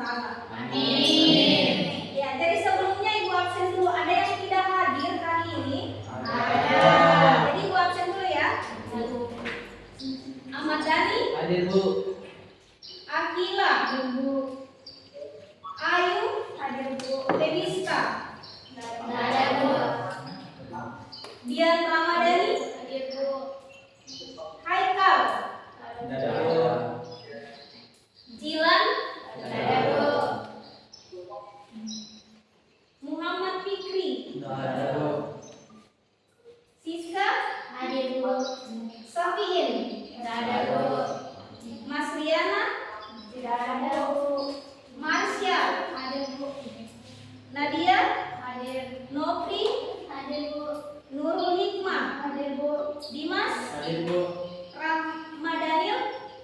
Allah. Amin. Ya, jadi sebelumnya Ibu absen dulu. Ada yang tidak hadir kali ini? Ada. Jadi Ibu absen dulu ya. Ahmad Dhani. Hadir Bu. Akila. Bu. Ayu. Hadir Bu. Dewiska. Ada Bu. Dian Ramadhani. Hadir Bu. Haikal. Ada. Jilan. Ada Bu. Muhammad Fikri. Ada Bu. Siska. Hadir Bu. Safiin. Ada Bu. Mas Riana. Tidak ada Bu. Marsya. Hadir Bu. Nadia. Hadir. Nopri. Hadir Bu. Nurul Hikmah. Hadir Bu. Dimas. Hadir Bu. Ramadhanil.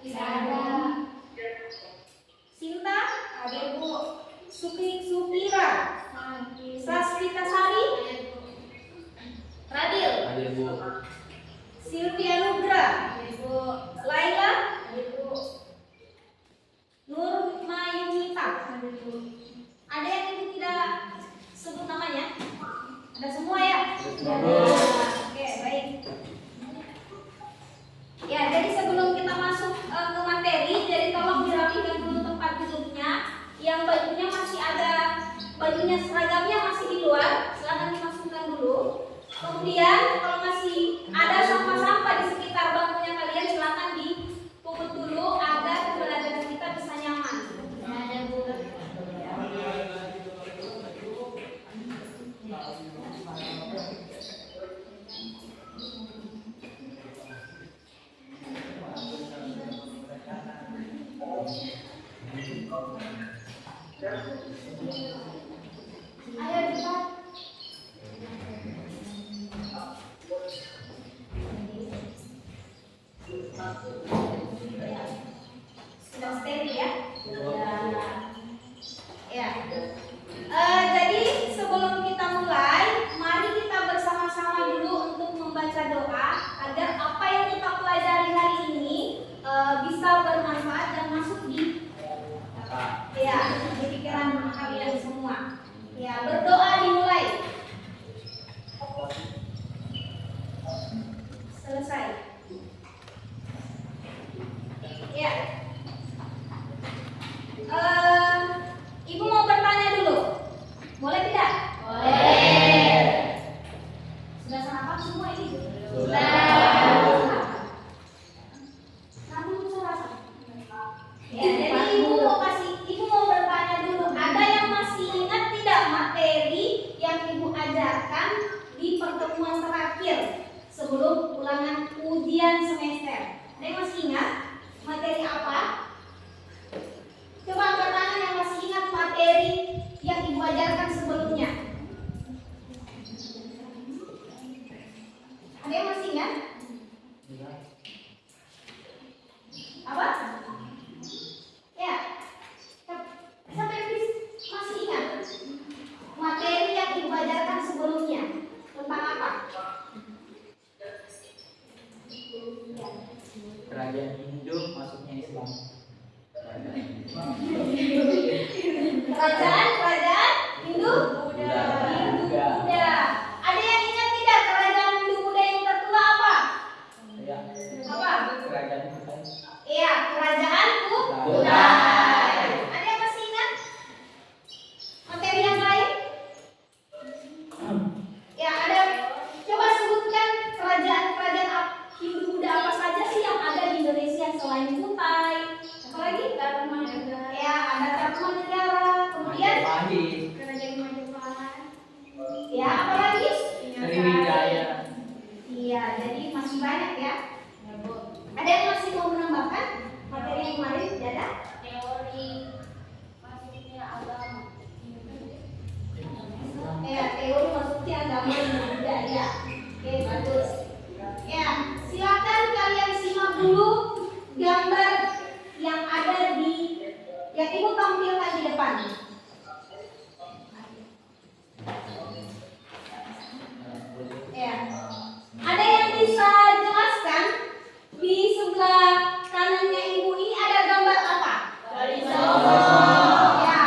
Tidak ada. Sinta. Hadir Bu. Supira. Hadir. Sasvita Sari. Hadir Bu. Radil. Hadir Bu. Sylvia Nugra. Hadir Bu. Laila. Hadir Bu. Nur Mayunita. Hadir Bu. Ada yang ibu tidak sebut namanya? Ada semua ya? Semua, Bu. Oke, baik. Ya, jadi sebelum kita masuk ke materi, jadi tolong dirapikan dulu tempat duduknya. Yang bajunya masih ada, bajunya seragamnya masih di luar, silahkan dimasukkan dulu. Kemudian kalau masih ada sampah-sampah di sekitar bangkunya kalian, silahkan dipungut dulu agar pembelajaran kita bisa nyaman. Ada Bu. Ayo cepat. Sudah steril ya? Ya. Jadi sebelum kita mulai, mari kita bersama-sama dulu untuk membaca doa agar apa yang kita pelajari hari ini bisa bermanfaat dan masuk di di pikiran kalian semua. Ya, berdoa dimulai. Selesai. Ya. Ibu mau bertanya dulu. Boleh tidak? Boleh. Sudah sarapan semua ini? Sudah. Kamu rasa? Ya, jadi ibu mau bertanya dulu. Ada yang masih ingat tidak materi yang ibu ajarkan di pertemuan terakhir sebelum ulangan ujian semester? Ada yang masih ingat materi apa? Coba angkat tangan yang masih ingat materi yang ibu ajarkan sebelumnya. Ada yang masih ingat? Apa? Ya. Sampai masih ingat materi yang ibu ajarkan sebelumnya tentang apa? Kerajaan Hindu masuknya Islam. Kerajaan Hindu Buddha. Buddha. Ada yang ingat tidak kerajaan Hindu Buddha yang tertua apa? Ya. Apa? Kerajaan Buddha. Iya, kerajaan Buddha. Ada yang masih ingat materi yang lain? Ya, ada. Coba sebutkan kerajaan-kerajaan Hindu Buddha apa saja sih yang ada di Indonesia selain Kutai? Apalagi? Ya, ada Tarumanegara. Kemudian Majapahit. Kerajaan Majapahit. ya, apalagi? Sriwijaya. Iya, jadi masih banyak ya. Ada yang masih mau menambahkan materi yang kemarin? Tidak ada? Teori masuknya agama. Ya, teori maksudnya agama Hindu Buddha ya. Oke, bagus. Ya, silakan kalian simak dulu gambar yang ada yang ibu tampilkan di depan. Ya. Ada yang bisa jelaskan di sebelah kanannya ibu ini ada gambar apa? Horizon. Ya,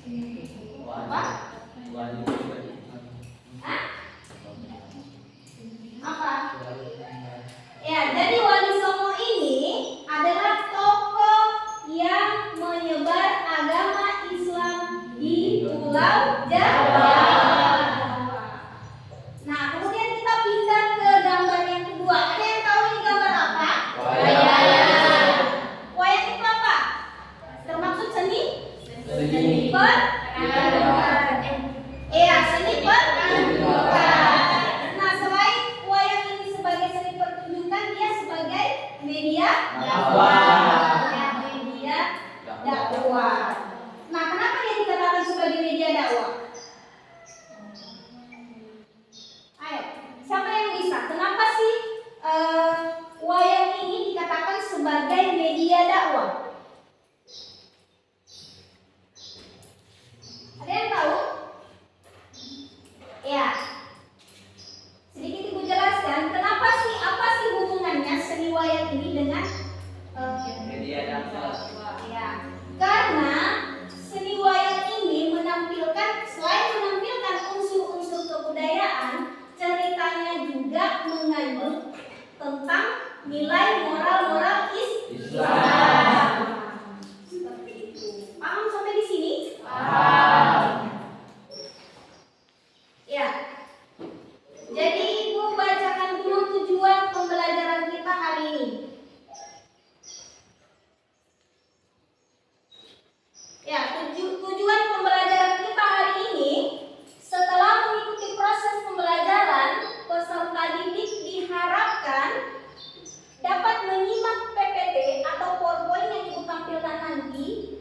Apa? Hah? Apa? Ya, jadi Wali Songo ini adalah tokoh yang menyebar agama Islam di Pulau Jawa. Nah, kemudian kita pindah ke gambar yang kedua. Ada yang tahu ini gambar apa? Wayang itu apa? Termaksud seni? Seni Iya, seni pertunjukan. Nah, selain wayang ini sebagai seni pertunjukan, dia sebagai media dakwah. Ya, media dakwah. Nah, kenapa dia dikatakan sebagai media dakwah? Ayo, siapa yang bisa? Kenapa sih wayang ini dikatakan sebagai media dakwah? Ada yang tahu? Ya, sedikit ibu jelaskan kenapa sih, apa sih hubungannya seni wayang ini dengan Media dakwah. ya, karena seni wayang ini menampilkan, selain menampilkan unsur-unsur kebudayaan, ceritanya juga mengandung tentang nilai moral-moral Islam. Seperti itu. Paham sampai di sini? Ya. Jadi ibu bacakan dulu tujuan pembelajaran kita hari ini. Ya, tujuan pembelajaran kita hari ini, setelah mengikuti proses pembelajaran, peserta didik diharapkan dapat menyimak PPT atau PowerPoint yang ibu tampilkan nanti.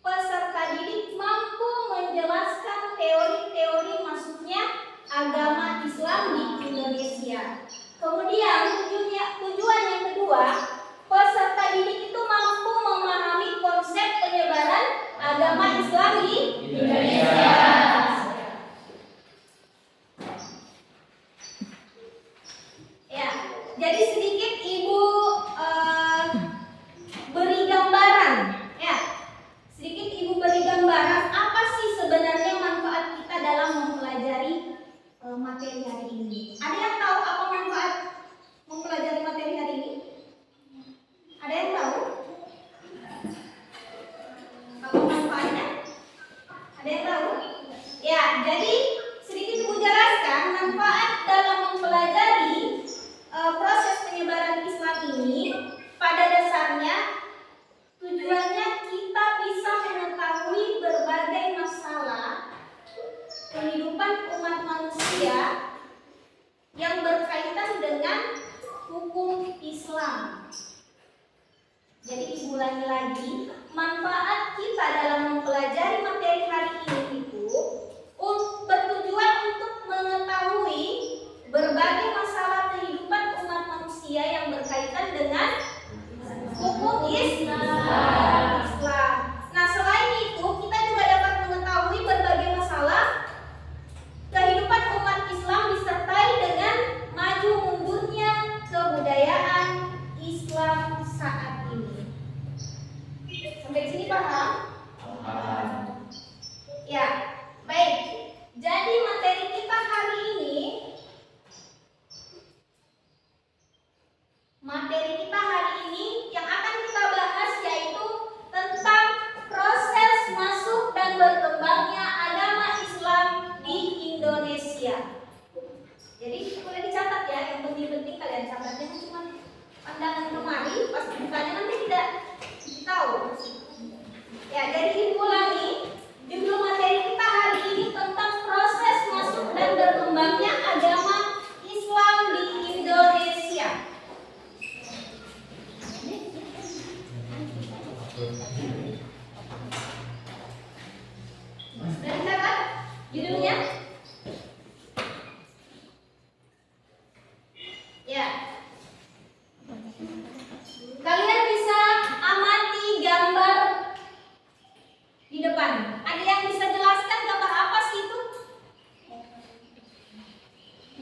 Peserta didik mampu menjelaskan teori-teori masuknya agama Islam di Indonesia. Kemudian tujuan yang kedua, peserta didik itu mampu memahami konsep penyebaran agama Islam di Indonesia. Ya, jadi sedikit ibu beri gambaran. Ya, sedikit ibu beri gambaran apa sih sebenarnya manfaat kita dalam mempelajari materi hari ini. Ada yang tahu apa manfaat mempelajari materi hari ini? Ada yang tahu? Apa manfaatnya? Ada yang tahu? Ya, jadi sedikit ibu jelaskan manfaat dalam mempelajari proses penyebaran Islam ini. Pada dasarnya tujuannya kita bisa mengetahui berbagai masalah kehidupan umat manusia yang berkaitan dengan hukum Islam. Jadi diulangi lagi, manfaat kita dalam mempelajari materi hari ini itu bertujuan untuk mengetahui berbagai masalah kehidupan umat manusia yang berkaitan dengan hukum Islam. Nah, selain itu kita juga dapat mengetahui berbagai masalah kehidupan umat Islam disertai dengan maju mundurnya kebudayaan Islam saat ini. Sampai di sini paham? Ya, baik. Jadi materi kita hari ini, yang akan kita bahas yaitu tentang proses masuk dan berkembangnya agama Islam di Indonesia. Jadi boleh dicatat ya, yang penting-penting kalian catat, jangan cuma pandangan kemari, pas ditanya nanti tidak tahu. Ya, jadi diulangi, judul materi kita hari ini tentang proses masuk dan berkembangnya agama Islam di Indonesia. Sudah dicatat judulnya? Ya. Kalian bisa amati gambar di depan. Ada yang bisa jelaskan gambar apa sih itu?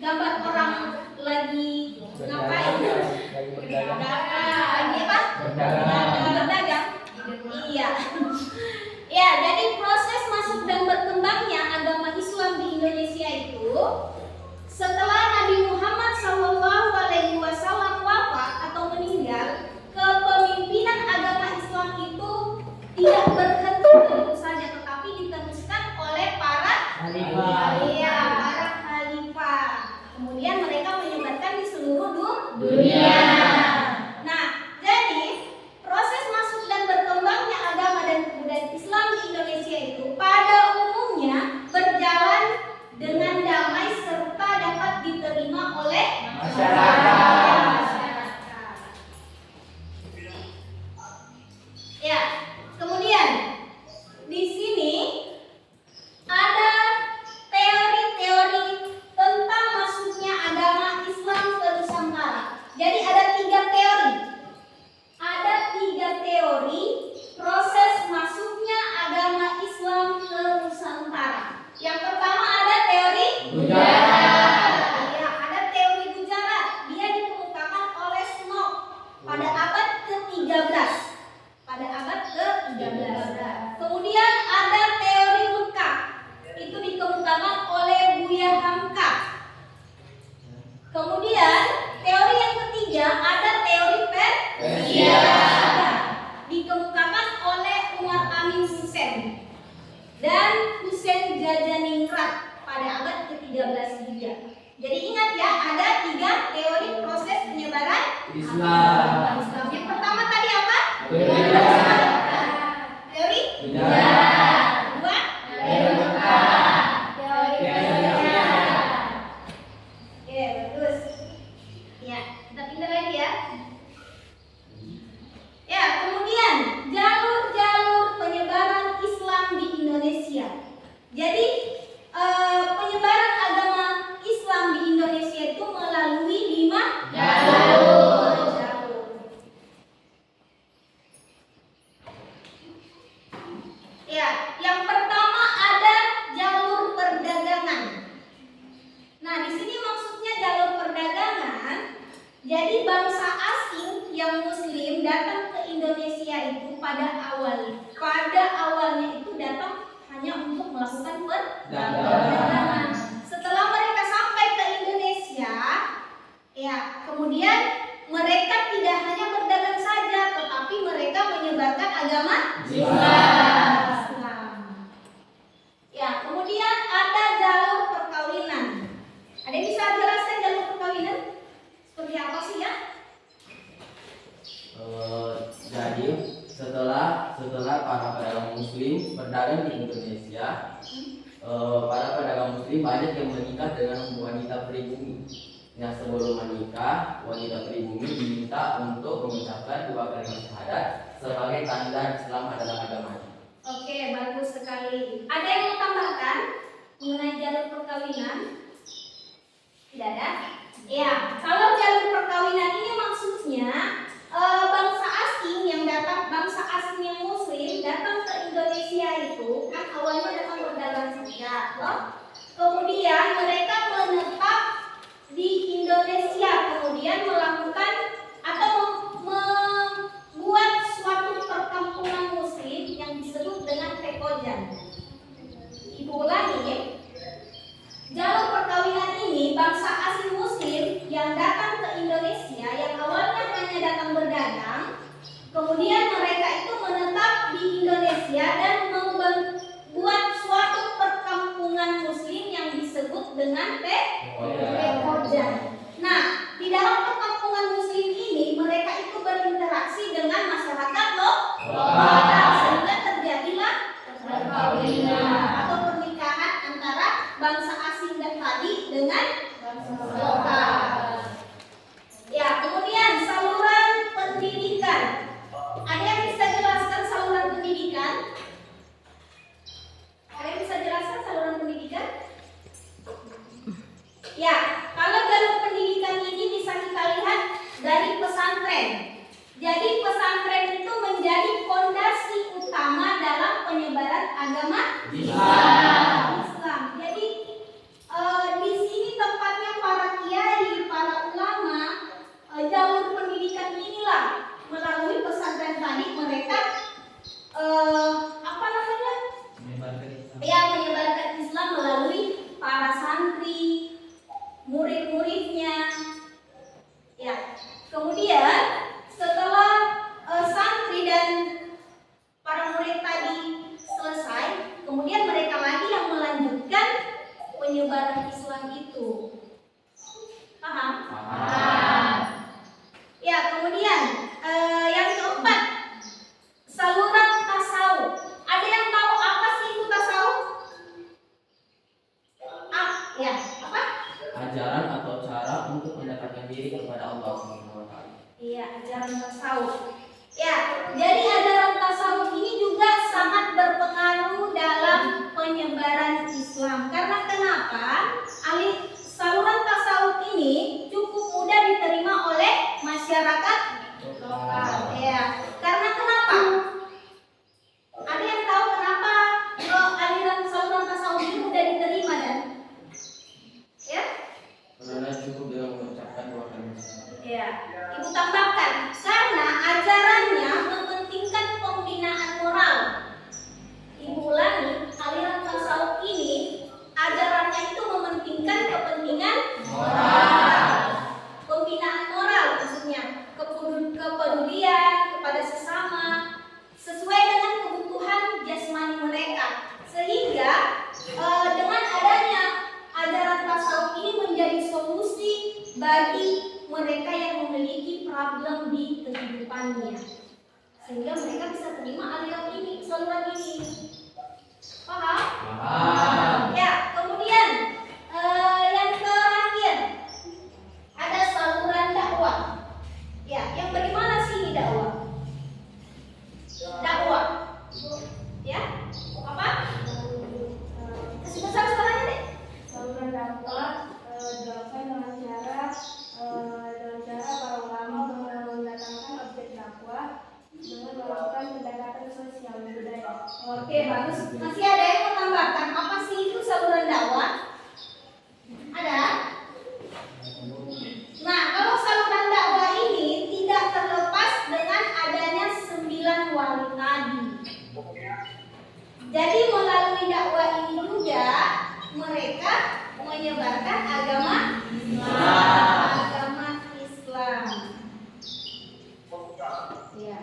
Gambar orang lagi ngapain? Lagi apa? Berdagang. Iya. Ya, jadi proses setelah Nabi Muhammad SAW wafat atau meninggal, kepemimpinan agama Islam itu tidak berhenti begitu saja, tetapi diteruskan oleh para khalifah. Kemudian mereka menyebarkan di seluruh dunia. Nah, jadi proses masuk dan berkembangnya agama dan kebudayaan Islam di Indonesia itu pada umumnya berjalan dengan damai serta dapat diterima oleh masyarakat. Ya, kemudian di sini ada teori-teori tentang masuknya agama Islam ke Nusantara. Jadi ada 3 teori. Ada 3 teori proses masuknya agama Islam ke Nusantara. Yang pertama ada teori Gujarat. Ya, ada teori Gujarat. Dia dikemukakan oleh Snok pada abad ke-13. Kemudian ada teori Mekah. Itu dikemukakan oleh Buya Hamka. Kemudian teori yang ketiga ada teori Persia. Dikemukakan oleh Umar Amin Hussein dan Hussein Jajaningrat pada abad ke-13 Hijriah. Jadi ingat ya, ada 3 teori proses penyebaran Islam. Yang pertama tadi apa? Teori Kedua? Oke, bagus. Ya, kita pindah lagi ya. Ya, kemudian jalur-jalur penyebaran Islam di Indonesia. Jadi penyebaran agama Islam di Indonesia itu melalui 5 jalur. Ya, yang pertama ada jalur perdagangan. Nah, di sini maksudnya jalur perdagangan. Jadi bangsa asing yang Muslim datang ke Indonesia itu pada awalnya itu datang hanya untuk melakukan perdagangan. Setelah mereka sampai ke Indonesia, ya, kemudian mereka tidak hanya berdagang saja, tetapi mereka menyebarkan agama Islam. Ya, kemudian ada jalur perkawinan. Ada yang bisa jelaskan jalur perkawinan? Seperti apa sih ya? Jadi setelah para pedagang Muslim berdagang di Indonesia, para pedagang Muslim banyak yang menikah dengan wanita pribumi. Nah, sebelum menikah, wanita pribumi diminta untuk mengucapkan 2 kalimat syahadat sebagai tanda Islam adalah agamanya. Oke, bagus sekali. Ada yang mau tambahkan mengenai jalur perkawinan? Tidak ada? Ya, kalau jalur perkawinan ini maksudnya bangsa asing yang Muslim datang ke Indonesia itu kan awalnya datang berdagang saja, loh. Kemudian mereka menetap di Indonesia, kemudian melakukan atau membuat suatu perkampungan Muslim yang disebut dengan Pekojan. Ibu ulangi, jalur perkawinan ini bangsa asing Muslim yang datang ke Indonesia yang awalnya hanya datang berdagang, kemudian mereka itu menetap di Indonesia dan membuat suatu perkampungan Muslim yang disebut dengan Pekojan. Nah, di dalam perkampungan Muslim ini mereka itu berinteraksi dengan masyarakat lokal, sehingga terjadilah perkawinan atau pernikahan antara bangsa asing dan tadi dengan bangsa lokal. Ya, kemudian saluran pendidikan. Ada yang bisa jelaskan saluran pendidikan? Ada yang bisa jelaskan saluran pendidikan? Ya, kalau jalur pendidikan ini bisa kita lihat dari pesantren. Jadi pesantren itu menjadi fondasi utama dalam penyebaran agama Islam. Jadi di sini tempatnya para kiai, para ulama, jalur pendidikan inilah melalui pesantren tadi mereka menyebarkan Islam melalui para santri, diri kepada Allah Subhanahu wa taala. Iya, ajaran tasawuf. Ya, jadi ajaran tasawuf ini juga sangat berpengaruh dalam penyebaran Islam. Karena kenapa? Saluran tasawuf ini cukup mudah diterima oleh masyarakat lokal. Ya, karena kenapa? Ada yang tahu kenapa aliran saluran tasawuf ini mudah diterima dan? Ya? Karena cukup dengan mengucapkan dua kalimat. Ya, Ibu tambahkan karena ajarannya mementingkan pembinaan moral. Ibu ulangi, aliran tasawuf ini ajarannya itu mementingkan kepentingan moral. Pembinaan moral maksudnya kepedulian kepada sesama sesuai dengan kebutuhan jasmani mereka. Sehingga dengan adanya ajaran tasawuf ini menjadi solusi bagi mereka yang memiliki problem di kehidupannya, sehingga mereka bisa terima aliran ini, saluran ini. Paham? Paham. Ya, kemudian yang terakhir ada saluran dakwah. Ya, yang bagaimana sih ini dakwah? Dakwah. Ya, apa? Kasih besar suaranya deh. Saluran dakwah dilakukan dengan cara para ulama mendatangkan objek dakwah dengan melakukan pendekatan sosial budaya. Oke, bagus. Masih ada yang mau tambahkan? Apa sih itu saluran dakwah? Ada? Nah, kalau saluran dakwah ini tidak terlepas dengan adanya 9 wali tadi. Jadi melalui dakwah ini juga mereka menyebarkan agama Islam. Ya.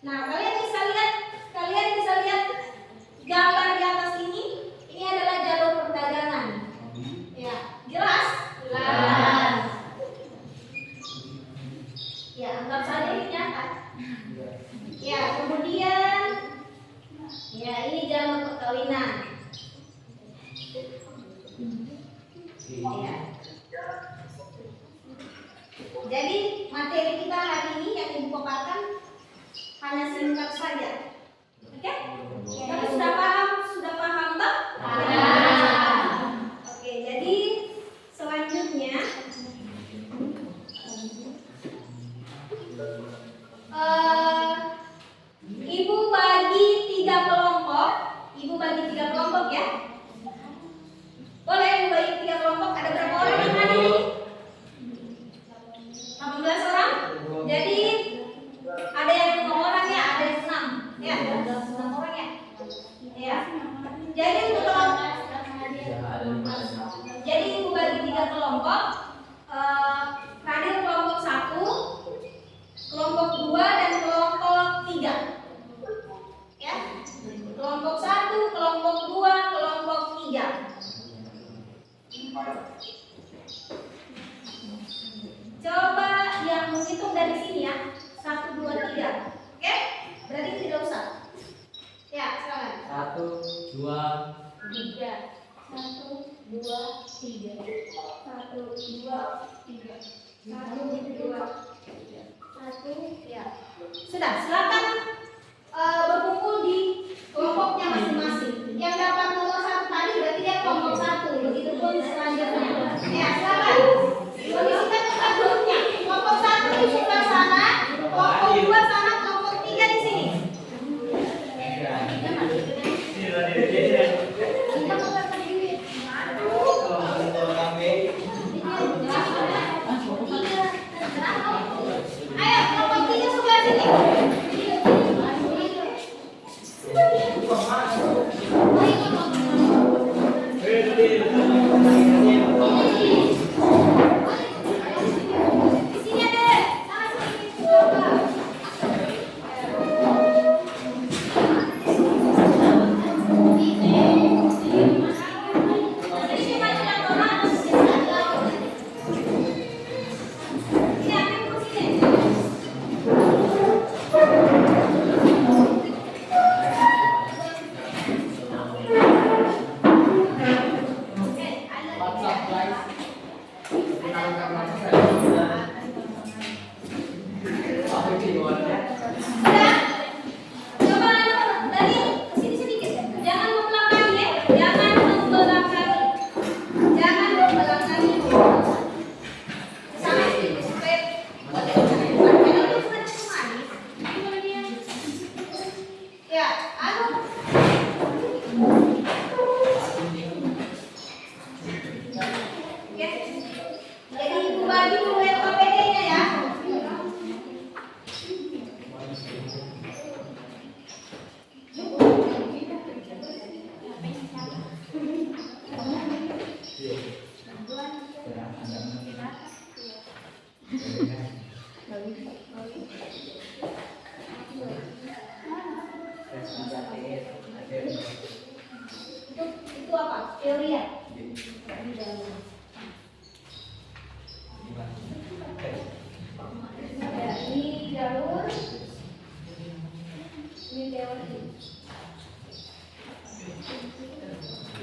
Nah, kalian bisa lihat gambar di atas ini. Ini adalah jalur perdagangan. Ya, jelas? Jelas. Ya, anggap saja ini nyata. Ya, kemudian ya ini jalur perkawinan. Ya. Jadi materi kita hari ini yang Ibu paparkan hanya singkat saja. Oke? Tapi sudah paham Mbak? Oke, jadi selanjutnya Ibu bagi 3 kelompok. Ibu bagi 3 kelompok ya. Boleh Ibu bagi 3 kelompok. Ada berapa orang yang hadir ini? 18 orang. Jadi ada yang 5 orang ya, ada yang 6. Ya, ada 6 orang ya. Ya. Jadi untuk kelompok jadi Ibu bagi 3 kelompok. Hadir kelompok 1, kelompok 2 dan kelompok 3. Ya. Kelompok 1, kelompok 2, kelompok 3. Coba yang menghitung dari sini ya. 1, 2, 3. Oke? Berarti tidak usah. Ya, silakan. 1, 2, 3. 1, 2, 3. 1, 2, 3. 1, 2, 3. 1, Ya. Sudah, silakan berkumpul di kelompoknya masing-masing. Yang dapat nomor 1 tadi berarti dia kelompok 1. Begitupun selanjutnya. Ya, silakan. Kondisikan tempat duduknya. Kelompok 1 di sebelah sana, kelompok 2 sana, kelompok 3 di sini. Ayo, kelompok 3 sebelah sini. Di sini ada. Sana sini. Sini maju dan orang. Sini ambil kursinya. teorian. Ya, ini jalur, ini teori.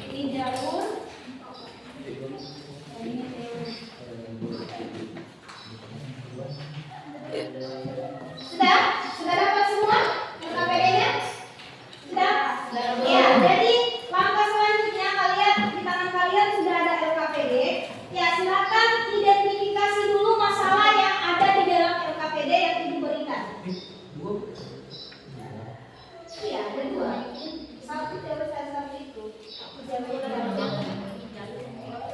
Ini jalur, ini teori. Sudah dapat semua LKPD-nya? Sudah? Ya, jadi langkah selanjutnya kalian di tangan kalian sudah ada LKPD. Ya, silakan identifikasi dulu masalah yang ada di dalam LKPD yang diberikan. Iya, ada dua. Satu teori satu itu.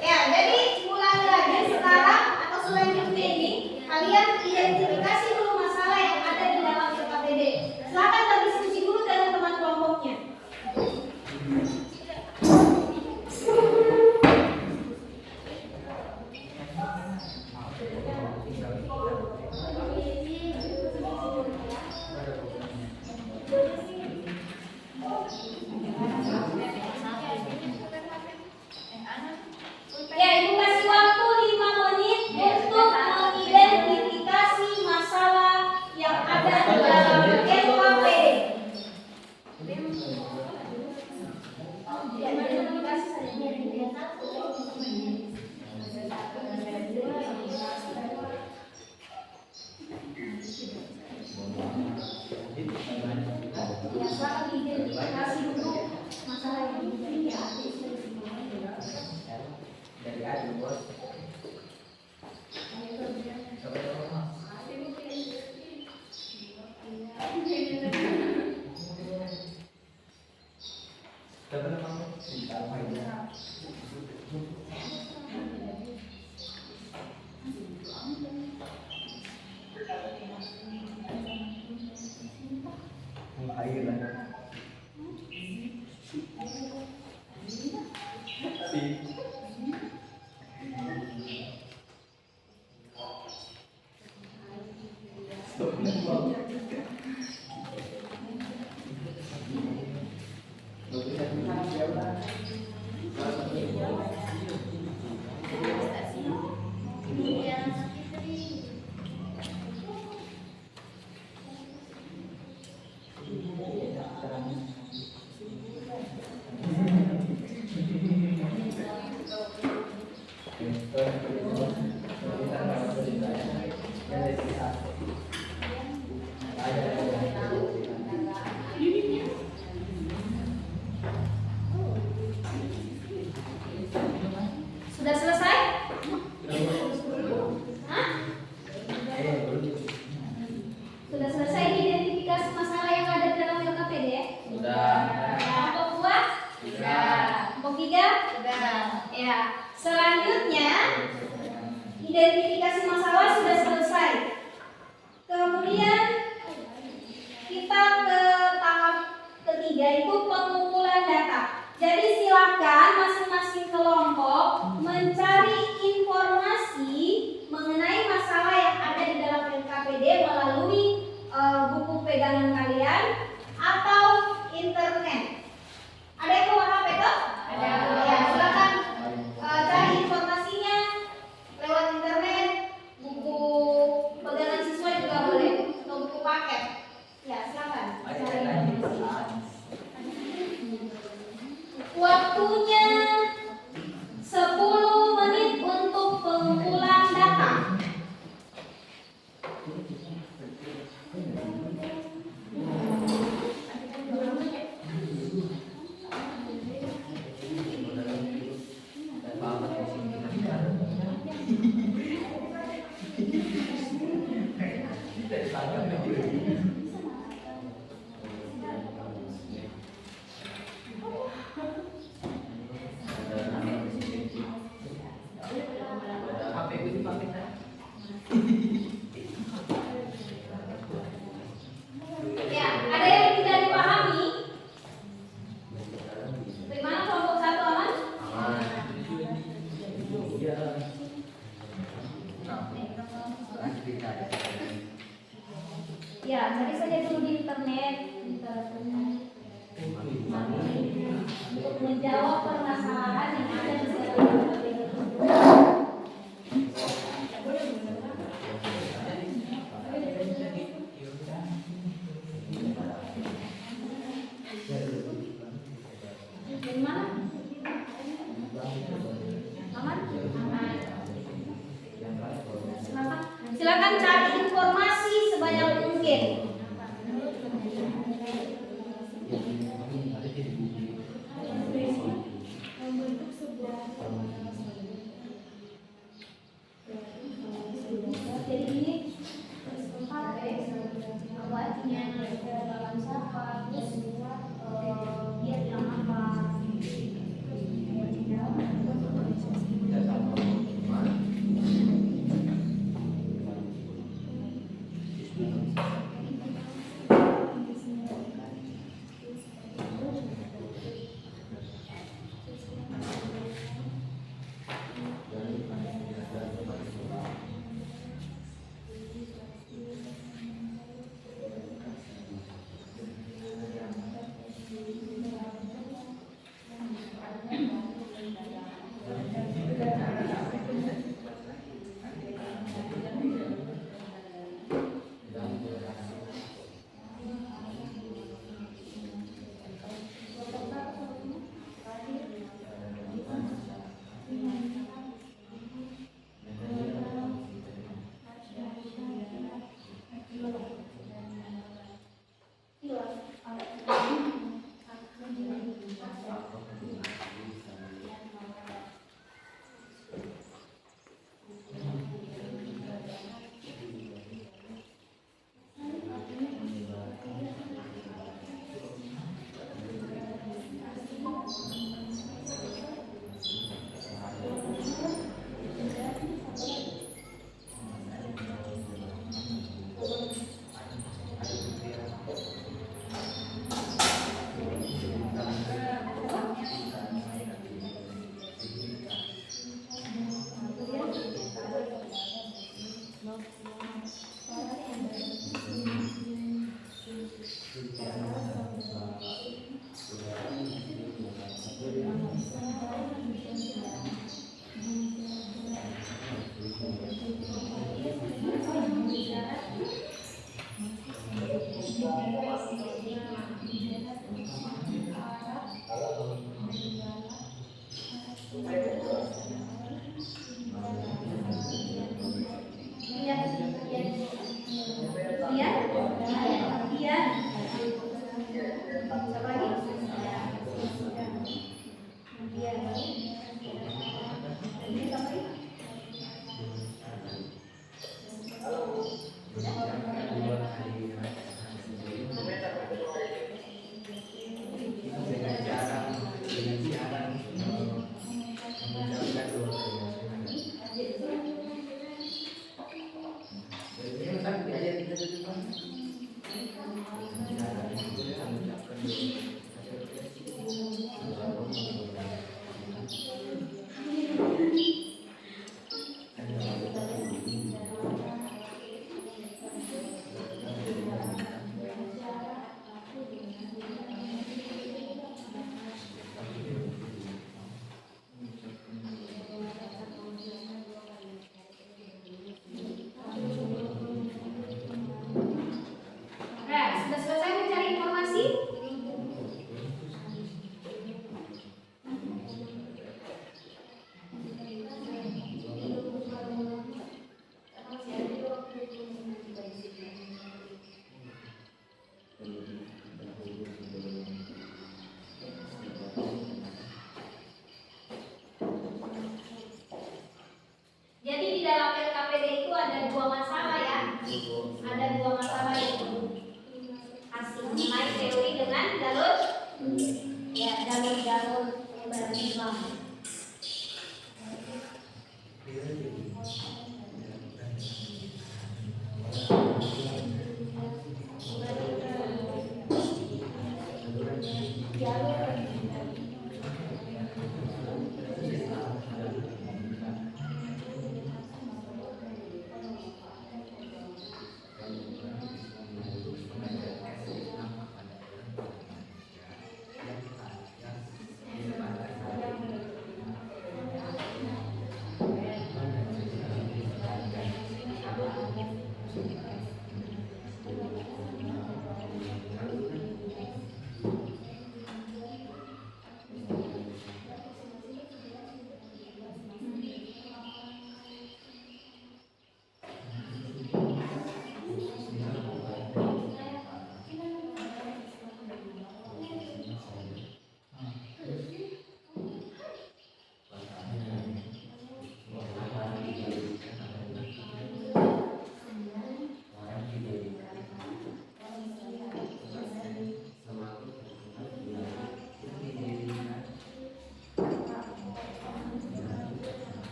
Ya, jadi mulai lagi sekarang atau selanjutnya ini kalian identifikasi dulu masalah yang ada di dalam LKPD. Silakan berdiskusi dulu dengan teman kelompoknya. Ya, Ibu kasih waktu 5 menit untuk mengidentifikasi masalah yang ada di dalam LKPD. Ya, silakan diidentifikasi dulu masalah yang diberikan. Dari aja bos. Sudah selesai? Hah? Sudah selesai identifikasi masalah yang ada di dalam LKPD? Sudah. Kelompok 2? Sudah. Kelompok 3? Sudah. Ya. Selanjutnya identifikasi masalah sudah selesai. Kemudian kita ke tahap ketiga, itu pengumpulan data. Jadi silakan masing-masing kelompok mencari informasi mengenai masalah yang ada di dalam LKPD melalui buku pegangan kalian atau internet. Ada yang bawa HP toh? Ada. Ya, silakan cari informasinya lewat internet, buku pegangan siswa juga boleh, atau buku paket. Ya, silakan. Waktunya 10 menit untuk pengumpulan data. Silakan cari informasi sebanyak mungkin. Membentuk sebuah jadi ini tempat apa artinya dalam siapa terus dia bilang apa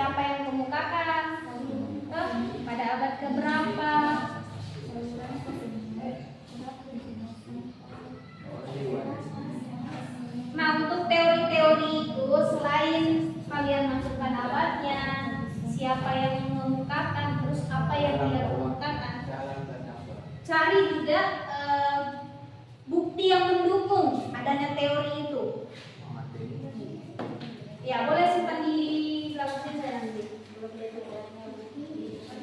siapa yang mengemukakan? Pada abad keberapa? Nah, untuk teori-teori itu selain kalian masukkan abadnya, siapa yang mengemukakan, terus apa yang dia kemukakan, cari juga bukti yang mendukung adanya teori itu. Ya, boleh simpan di belakang saya nanti.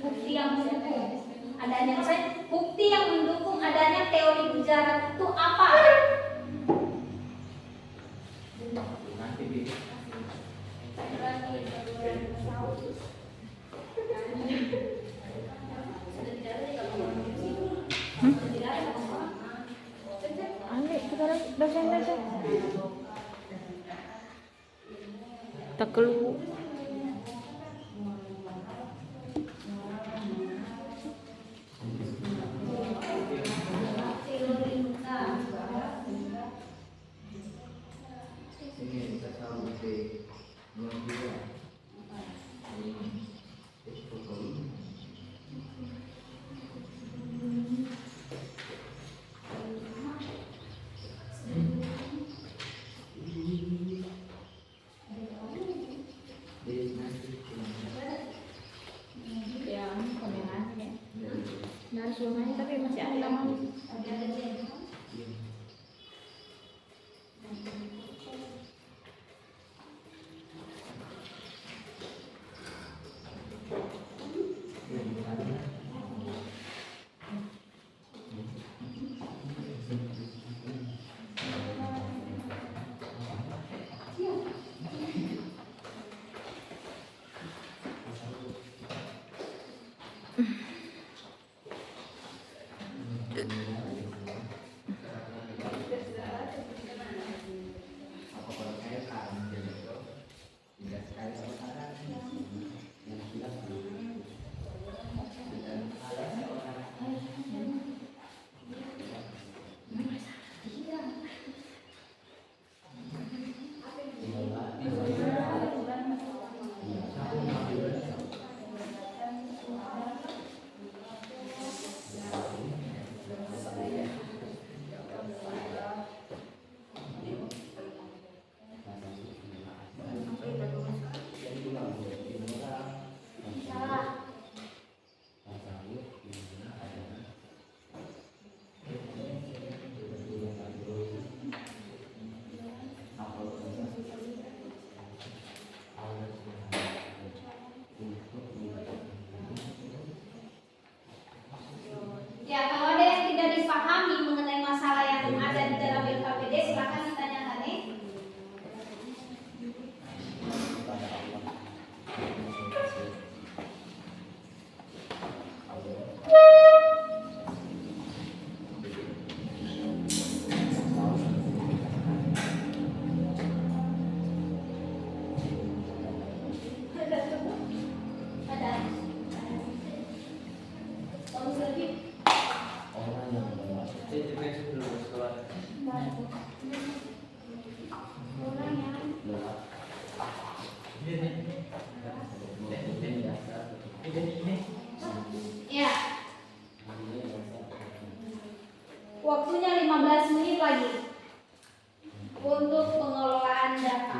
Bukti yang mendukung adanya, bukti yang mendukung adanya teori bujaran itu apa? Dosen. Tak keluar. Suamanya tapi masih ada lama. Ya, kalau ada yang tidak dipahami mengenai masalah yang ada di dalam LKPD, silakan ditanyakan nih. Ada. Kamu lebih. Ya. Waktunya 15 menit lagi untuk pengelolaan data.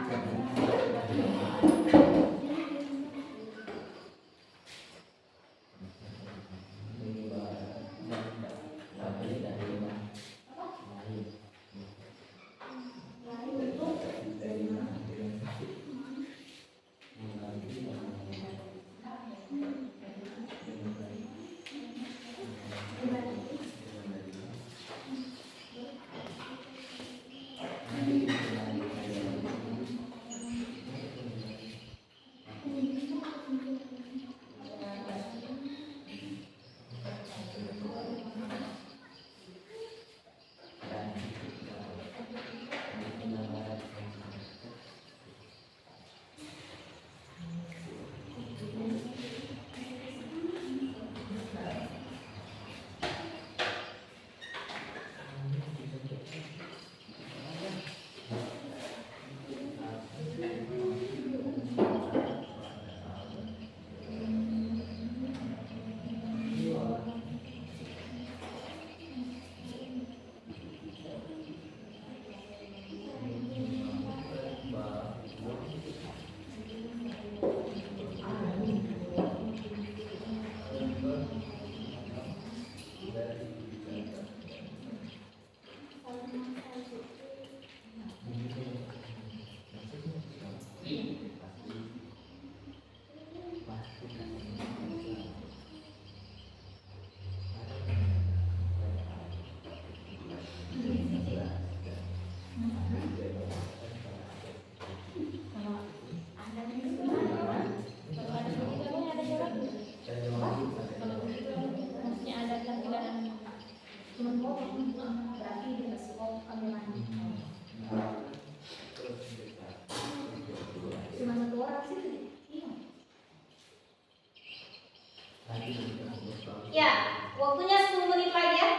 Ya, waktunya 10 menit lagi ya.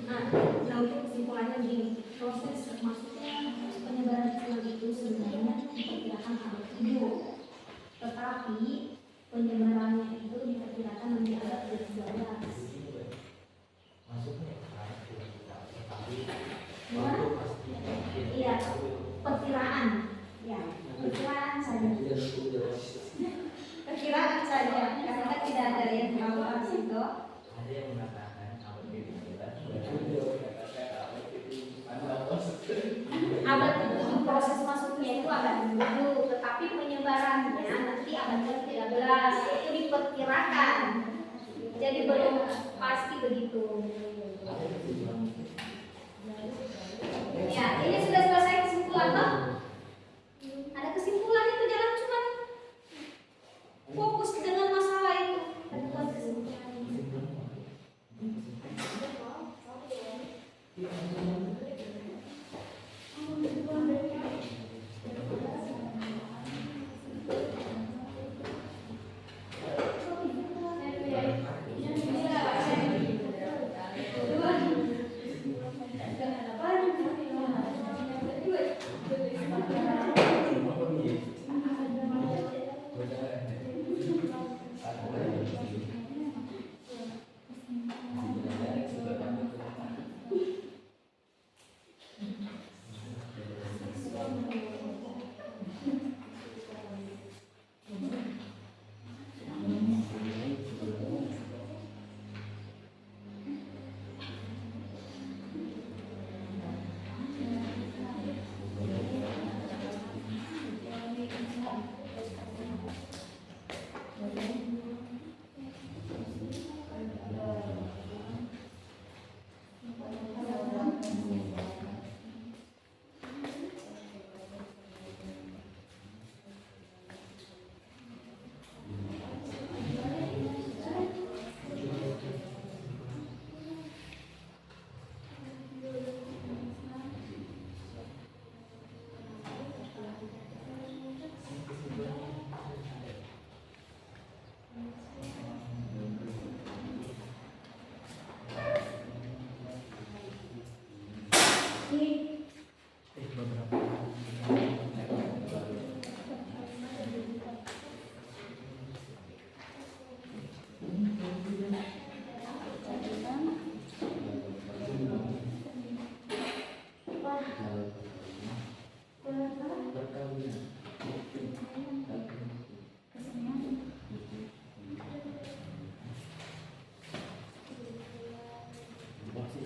Nah, untuk kesimpulannya gini, proses maksudnya penyebaran Islam itu sebenarnya diperkirakan abad ke-7, tetapi penyebarannya itu diperkirakan nanti abad ke-13. Iya, perkiraan, ya, perkiraan saja. Perkiraan saja, karena kan tidak ada yang tahu itu. Ada yang mengatakan abad Abad ke-7 proses masuknya itu abad ke-7, tetapi penyebarannya nanti abad ke-13 itu diperkirakan. Jadi belum pasti begitu. Ya, ini sudah selesai kesimpulan toh? Ada kesimpulan itu, jangan cuma fokus dengan masalah itu. Tapi buat kesimpulan.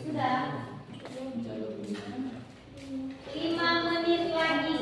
Sudah 5 menit lagi.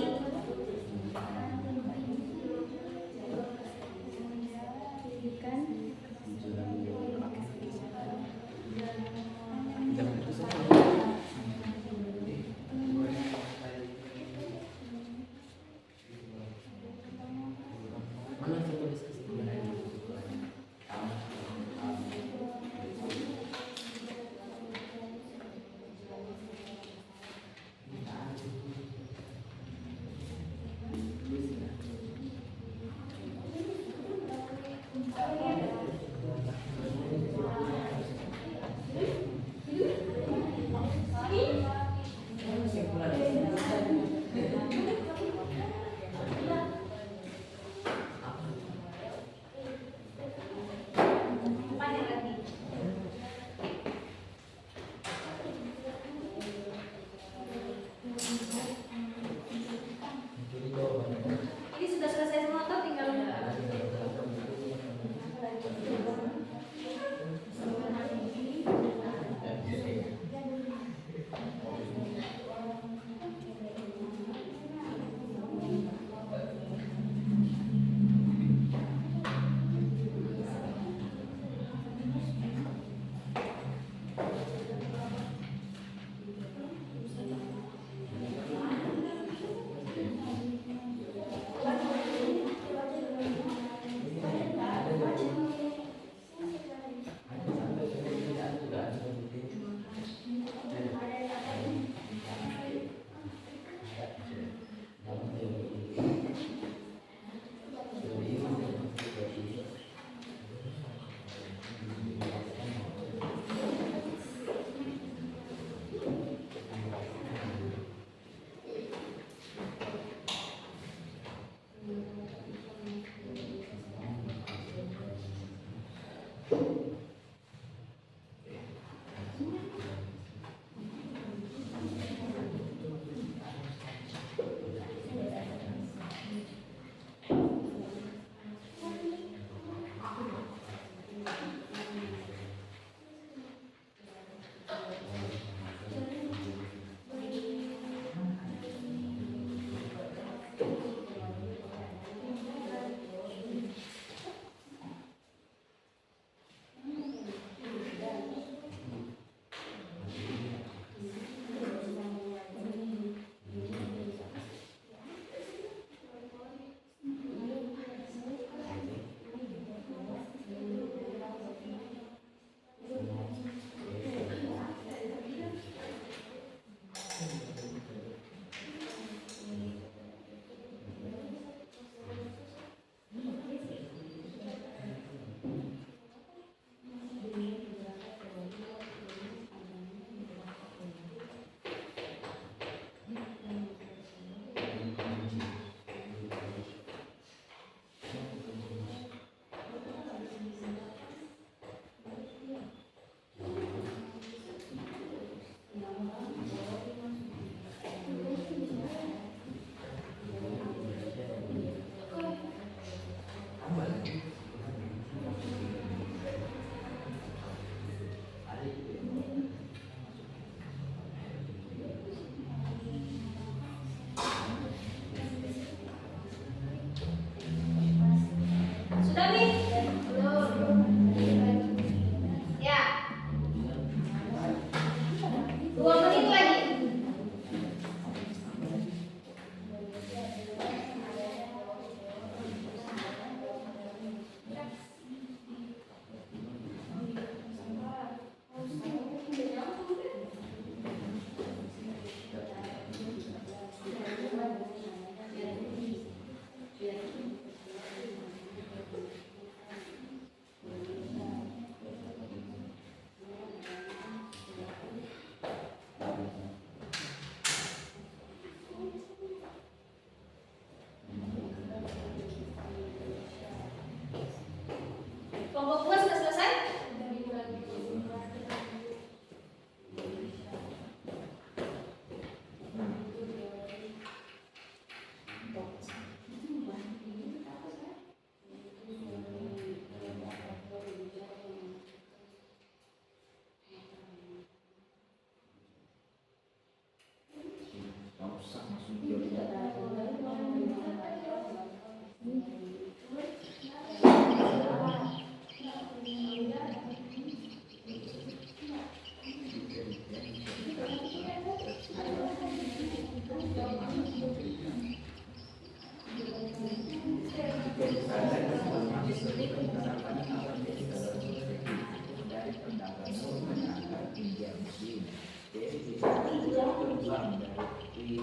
pulang dari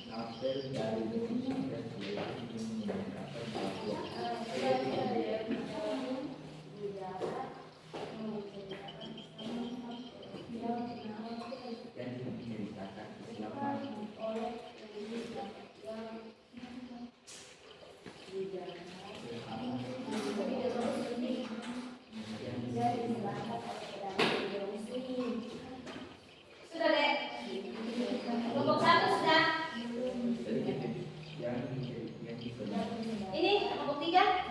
April dari dan menceritakan kesiapan Sudah deh. Kelompok 1 sudah. Ini kelompok 3.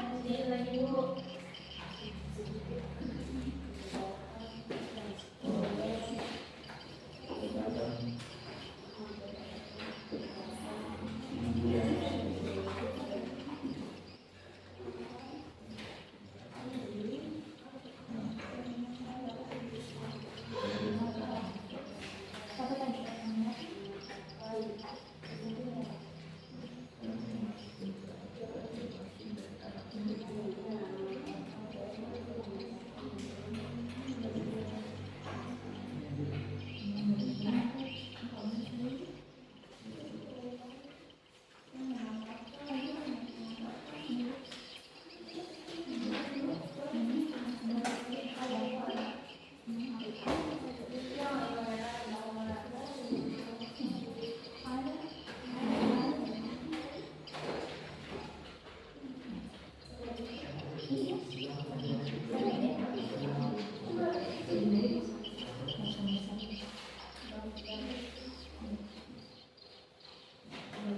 Lagi dulu.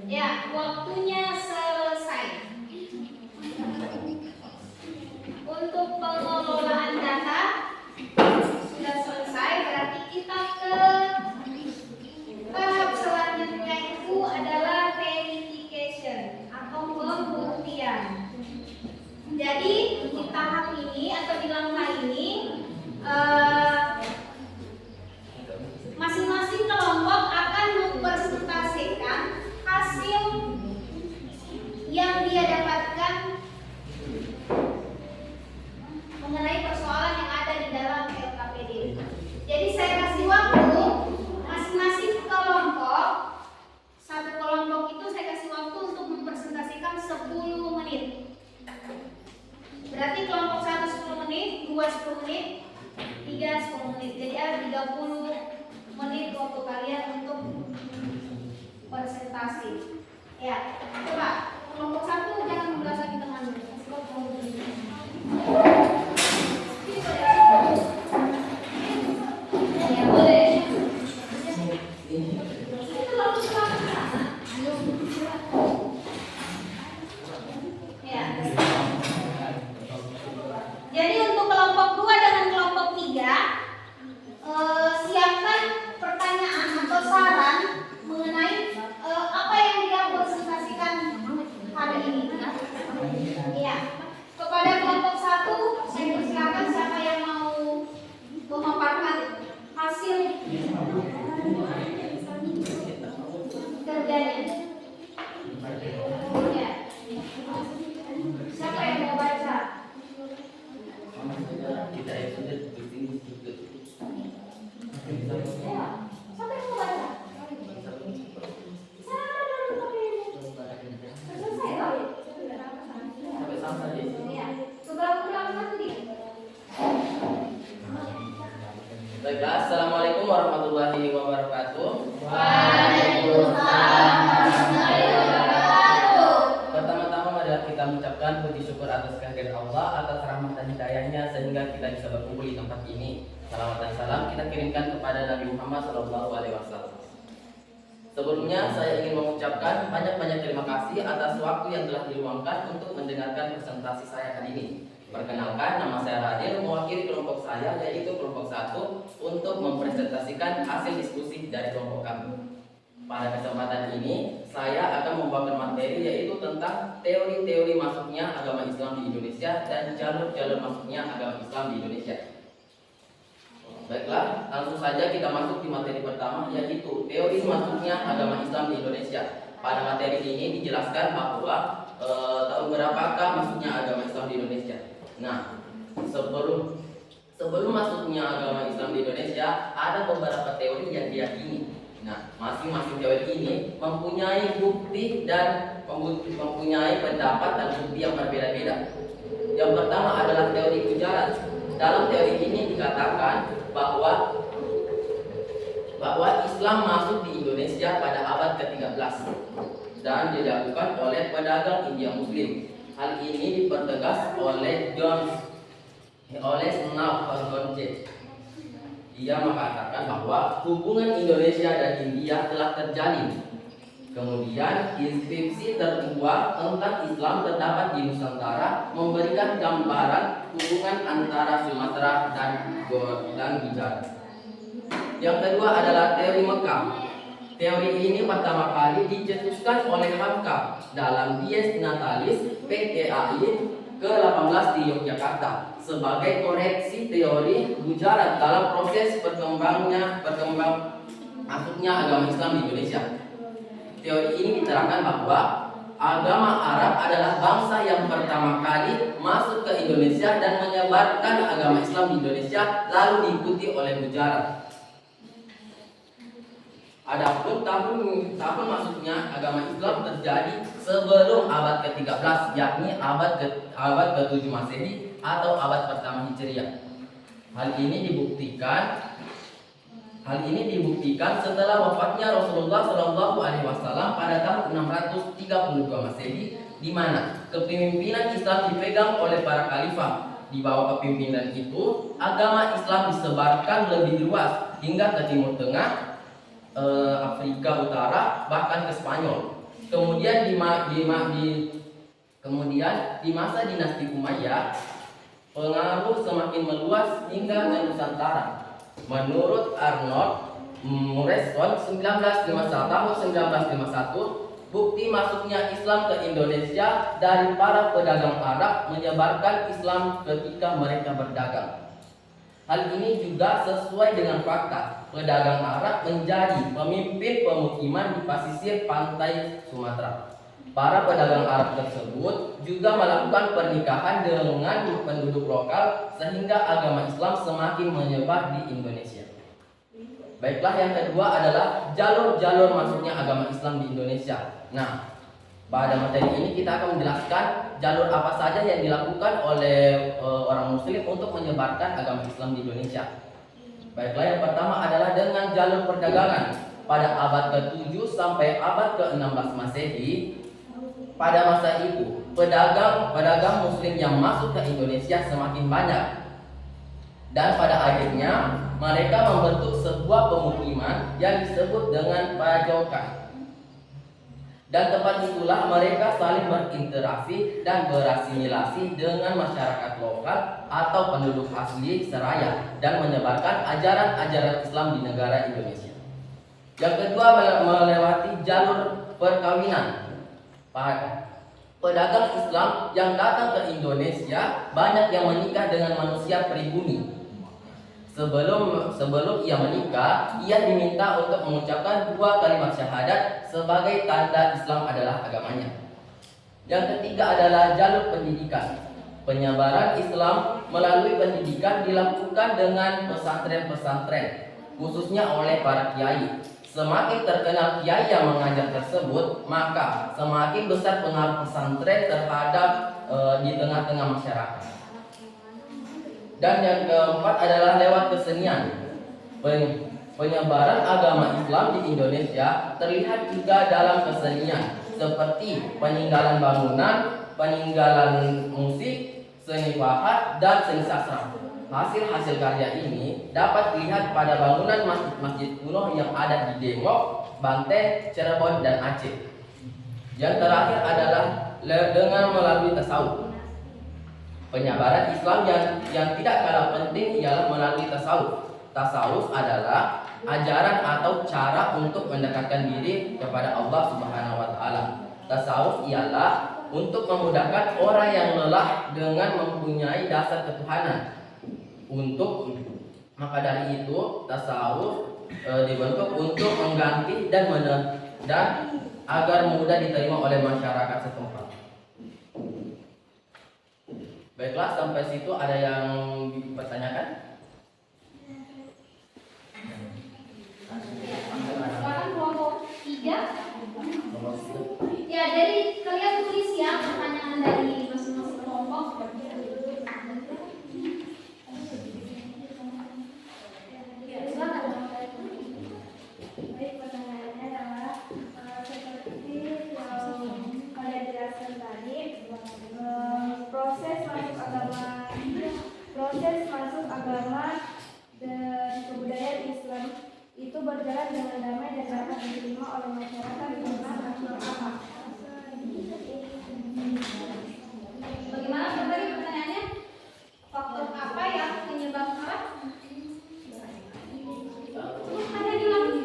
Ya, waktunya selesai. Untuk pengelolaan data sudah selesai, berarti kita ke tahap selanjutnya itu adalah verification atau pembuktian. Jadi di tahap ini atau di langkah ini masing-masing kelompok akan mempresentasikan hasil yang dia dapatkan mengenai persoalan yang ada di dalam LKPD. Jadi saya kasih waktu masing-masing kelompok, satu kelompok itu saya kasih waktu untuk mempresentasikan 10 menit. Berarti kelompok 1 10 menit, 2 10 menit, 3 10 menit. Jadi ada 30 menit waktu kalian untuk presentasi. Ya, coba kelompok 1 jangan membasahi tangan dulu. Ya boleh. Itu bagus banget. Ya. Jadi untuk kelompok 2 dengan kelompok 3 siapkan pertanyaan atau saran mengenai apa yang dia presentasikan hari ini. Iya. Kepada kelompok 1 saya persilakan siapa yang mau memaparkan hasil kerjanya. Ya. Siapa yang mau baca? kita episode ini juga. Ya. Siapa yang mau baca? Selesai kali. Sampai sama aja. Ya. Sebelah kurang satu dia. Baiklah, assalamualaikum warahmatullahi wabarakatuh. Waalaikumsalam warahmatullahi wabarakatuh. Pertama-tama adalah kita mengucapkan puji syukur atas kehadiran Allah, atas rahmat dan hidayahnya sehingga kita bisa berkumpul di tempat ini. Salawat dan salam kita kirimkan kepada Nabi Muhammad SAW. Sebelumnya saya ingin mengucapkan banyak-banyak terima kasih atas waktu yang telah diluangkan untuk mendengarkan presentasi saya hari ini. Perkenalkan, nama saya Radil, mewakili kelompok saya yaitu kelompok 1 untuk mempresentasikan hasil diskusi dari kelompok kami. Pada kesempatan ini, saya akan membawakan materi yaitu tentang teori-teori masuknya agama Islam di Indonesia dan jalur-jalur masuknya agama Islam di Indonesia. Baiklah, langsung saja kita masuk di materi pertama yaitu teori masuknya agama Islam di Indonesia. Pada materi ini dijelaskan bahwa tahun berapakah masuknya agama Islam di Indonesia. Nah, sebelum masuknya agama Islam di Indonesia, ada beberapa teori yang diyakini. Nah, masing-masing teori ini mempunyai bukti dan mempunyai pendapat dan bukti yang berbeda-beda. Yang pertama adalah teori Gujarat. Dalam teori ini dikatakan bahwa Islam masuk di Indonesia pada abad ke-13 dan dilakukan oleh pedagang India Muslim. Hal ini dipertegas oleh Snapdragon. Ia mengatakan bahwa hubungan Indonesia dan India telah terjalin. Kemudian inskripsi tertua tentang Islam terdapat di Nusantara memberikan gambaran hubungan antara Sumatera dan Gujarat. Yang kedua adalah teori Mekah. Teori ini pertama kali dicetuskan oleh Hamka dalam Dies Natalis PTAI ke-18 di Yogyakarta sebagai koreksi teori Gujarat dalam proses masuknya agama Islam di Indonesia. Teori ini diterangkan bahwa agama Arab adalah bangsa yang pertama kali masuk ke Indonesia dan menyebarkan agama Islam di Indonesia, lalu diikuti oleh Gujarat. Adapun tahun masuknya agama Islam terjadi sebelum abad ke-13, yakni abad ke-7 Masehi atau abad pertama Hijriah. Hal ini dibuktikan setelah wafatnya Rasulullah SAW pada tahun 632 Masehi, di mana kepemimpinan Islam dipegang oleh para khalifah. Di bawah kepemimpinan itu, agama Islam disebarkan lebih luas hingga ke Timur Tengah, Afrika Utara, bahkan ke Spanyol. Kemudian di masa dinasti Umayyah, pengaruh semakin meluas hingga ke Nusantara. Menurut Arnold Mureson 1951, bukti masuknya Islam ke Indonesia dari para pedagang Arab menyebarkan Islam ketika mereka berdagang. Hal ini juga sesuai dengan fakta. Pedagang Arab menjadi pemimpin pemukiman di pesisir pantai Sumatera. Para pedagang Arab tersebut juga melakukan pernikahan dengan penduduk lokal sehingga agama Islam semakin menyebar di Indonesia. Baiklah, yang kedua adalah jalur-jalur masuknya agama Islam di Indonesia. Nah, pada materi ini kita akan menjelaskan jalur apa saja yang dilakukan oleh orang Muslim untuk menyebarkan agama Islam di Indonesia. Baiklah, yang pertama adalah dengan jalur perdagangan. Pada abad ke-7 sampai abad ke-16 Masehi, pada masa itu pedagang Muslim yang masuk ke Indonesia semakin banyak, dan pada akhirnya mereka membentuk sebuah pemukiman yang disebut dengan pajokan. Dan tempat itulah mereka saling berinteraksi dan berasimilasi dengan masyarakat lokal atau penduduk asli seraya dan menyebarkan ajaran-ajaran Islam di negara Indonesia. Yang kedua, melewati jalur perkawinan. Pedagang Islam yang datang ke Indonesia banyak yang menikah dengan manusia pribumi. Sebelum ia menikah, ia diminta untuk mengucapkan 2 kalimat syahadat sebagai tanda Islam adalah agamanya. Yang ketiga adalah jalur pendidikan. Penyebaran Islam melalui pendidikan dilakukan dengan pesantren-pesantren, khususnya oleh para kiai. Semakin terkenal kiai yang mengajar tersebut, maka semakin besar pengaruh pesantren terhadap di tengah-tengah masyarakat. Dan yang keempat adalah lewat kesenian. Penyebaran agama Islam di Indonesia terlihat juga dalam kesenian seperti peninggalan bangunan, peninggalan musik, seni pahat, dan seni sastra. Hasil-hasil karya ini dapat dilihat pada bangunan masjid kuno yang ada di Depok, Banten, Cirebon, dan Aceh. Yang terakhir adalah dengan melalui tasawuf. Penyebaran Islam yang tidak kalah penting ialah melalui tasawuf. Tasawuf adalah ajaran atau cara untuk mendekatkan diri kepada Allah Subhanahu wa taala. Tasawuf ialah untuk memudahkan orang yang lelah dengan mempunyai dasar ketuhanan. Maka dari itu tasawuf dibentuk untuk mengganti dan agar mudah diterima oleh masyarakat setempat. Baiklah, sampai situ ada yang dipertanyakan? Ya. Ya, jadi kalian tulis ya pertanyaan dari masing-masing kelompok. Ya, silakan. Baik, pertanyaannya adalah seperti yang kalian jelaskan tadi, proses masuk agama dan kebudayaan Islam itu berjalan dengan damai dan dapat diterima oleh masyarakat karena faktor apa? Bagaimana tadi pertanyaannya? Faktor apa yang menyebabkan? Ada di lagi.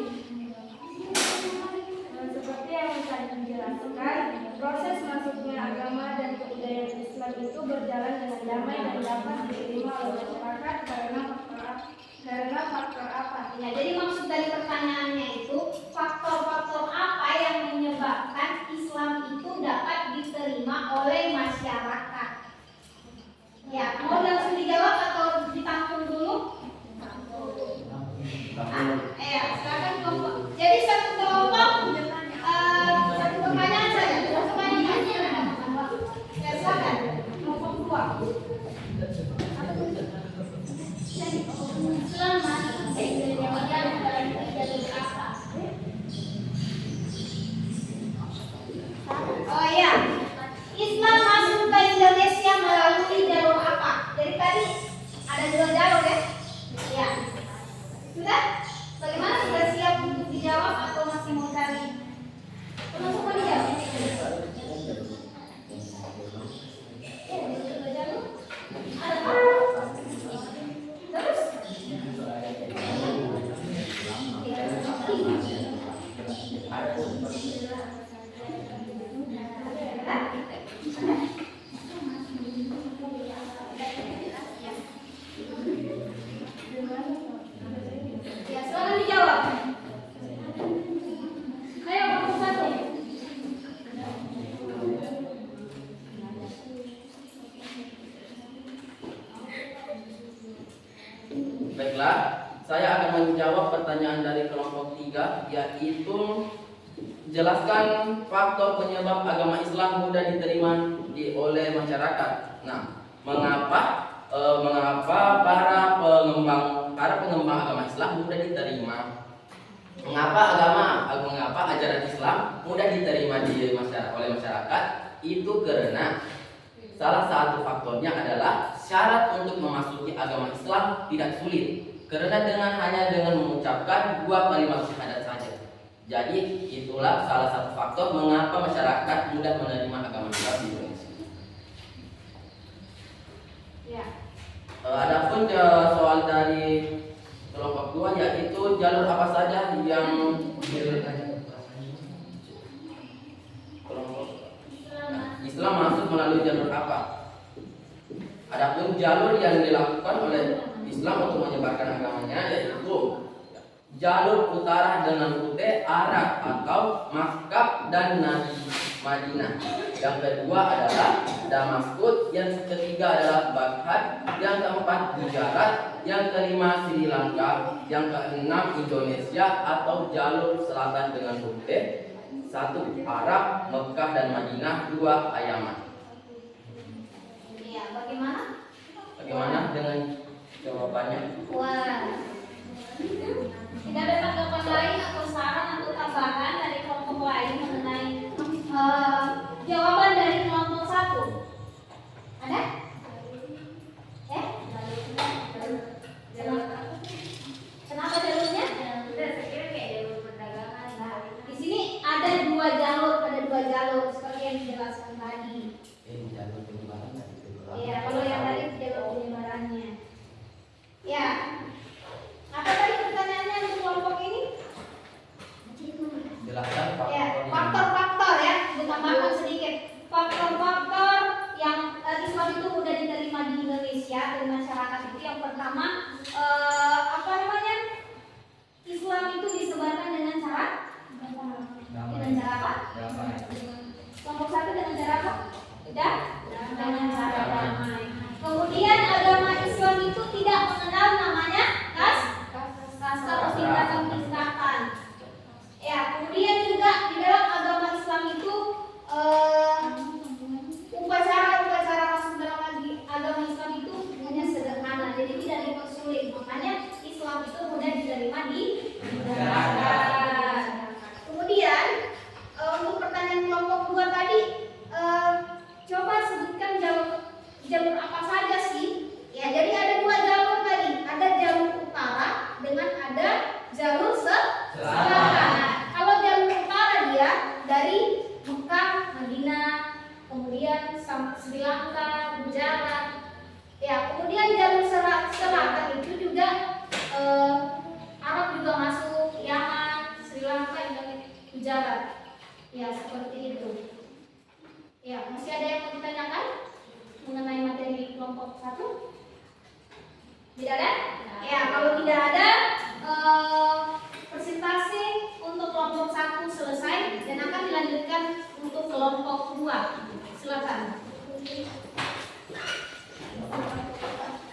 Seperti yang tadi dijelaskan, proses masuknya agama dan kebudayaan Islam itu berjalan dengan damai dan dapat diterima oleh masyarakat karena faktor apa? Ya, jadi maksud dari pertanyaannya itu faktor-faktor apa yang menyebabkan Islam itu dapat diterima oleh masyarakat? Ya, mau langsung dijawab atau ditampung dulu? Ya, silakan kelompok. Jadi satu kelompok satu pertanyaan saja. Satu pertanyaan. Ya, silakan. Kelompok dua. Selamat. Oh iya, Islam masuk ke Indonesia melalui jalur apa? Jadi tadi ada 2 jalur ya? Iya. Sudah? Bagaimana, sudah siap untuk dijawab atau masih mau cari? Langsung mau dijawab? Ya, 2 jalur. Ada apa? Terus? Ya, silakan dijawab. Ayo, kelompok 1. Baiklah, saya akan menjawab pertanyaan dari kelompok 3, yaitu jelaskan faktor penyebab agama Islam mudah diterima oleh masyarakat. Nah, mengapa para pengembang agama Islam mudah diterima? Mengapa ajaran Islam mudah diterima oleh masyarakat? Itu karena salah satu faktornya adalah syarat untuk memasuki agama Islam tidak sulit, karena hanya dengan mengucapkan 2 kalimat syahadat saja. Jadi itulah salah satu faktor mengapa masyarakat mudah menerima agama Islam di Indonesia. Ya. Adapun soal dari kelompok 2, yaitu jalur apa saja yang Islam masuk melalui jalur apa? Adapun jalur yang dilakukan oleh Islam untuk menyebarkan agamanya yaitu jalur utara dengan rute Arab atau Makkah dan Madinah. Yang kedua adalah Damaskus, yang ketiga adalah Baghdad, yang keempat Gujarat, yang kelima Sri Lanka, yang keenam Indonesia atau jalur selatan dengan rute 1 Arab, Mekah dan Madinah, 2 Yaman. Iya, bagaimana? Bagaimana dengan jawabannya? Wah. Tidak ada tanggapan lain atau saran atau tambahan dari kelompok lain mengenai jawaban dari kelompok 1? Ada? Kenapa jalurnya? Di sini ada 2 jalur seperti yang dijelaskan tadi. Jalur penyebaran tadi. Iya, kalau yang tadi jalur penyebarannya. Ya. Apa tadi pertanyaannya untuk kelompok ini? Jelaskan faktor Ya, faktor dan dipersulit. Makanya Islam itu mudah diterima di masyarakat. Kemudian untuk pertanyaan kelompok 2 tadi, coba sebutkan jalur apa saja sih? Ya, jadi ada 2 jalur tadi. Ada jalur utara dengan ada jalur selatan. Kalau jalur utara dia dari Mekah, Madinah, kemudian Sri Lanka, Gujarat. Ya, kemudian jalur selatan itu juga Arab juga masuk, Yaman, Sri Lanka, dan Gujarat. Ya, seperti itu. Ya, masih ada yang mau ditanyakan mengenai materi kelompok 1? Tidak ada? Ya, kalau tidak ada, presentasi untuk kelompok 1 selesai dan akan dilanjutkan untuk kelompok 2. Silakan.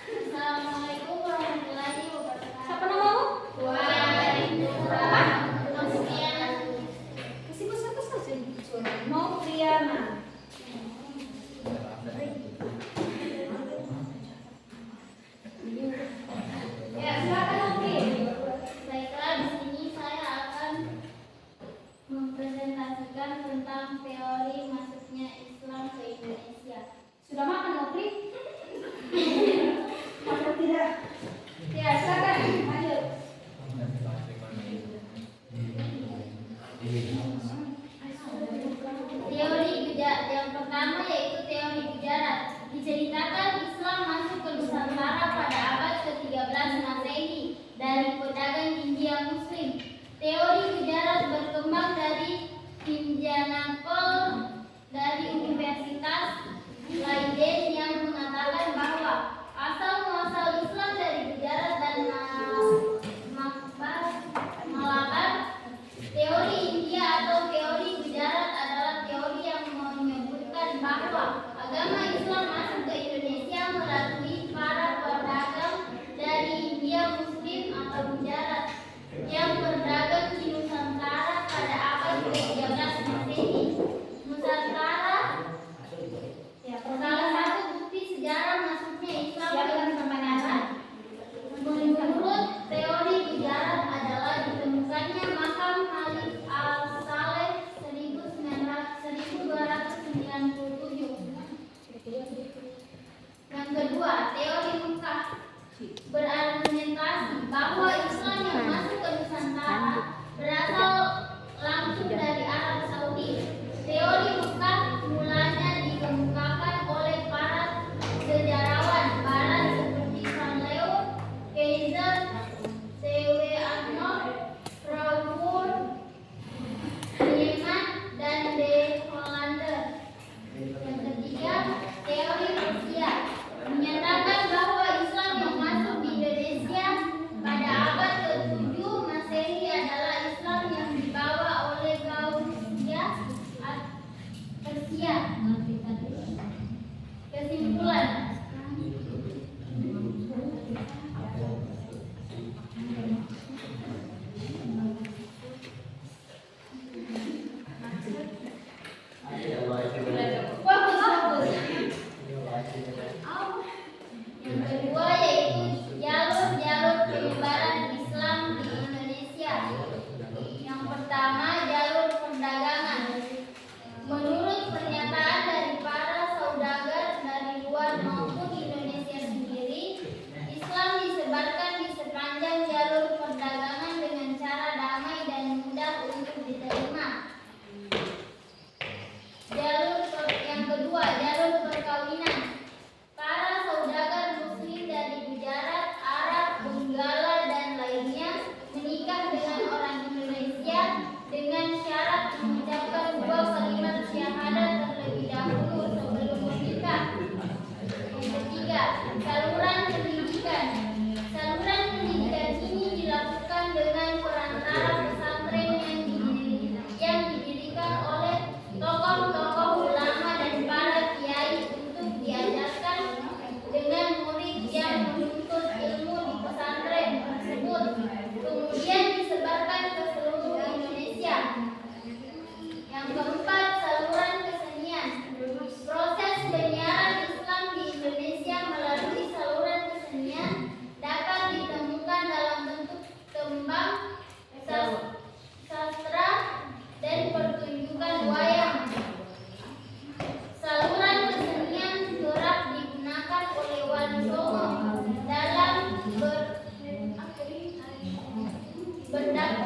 Assalamualaikum warahmatullahi wabarakatuh. Siapa namamu? Waalaikumsalam. Maksudnya kasih pesan saja. Mau Triana. Ya, silakan Oki. Baiklah, di sini saya akan mempresentasikan tentang teori masuknya Islam ke Indonesia.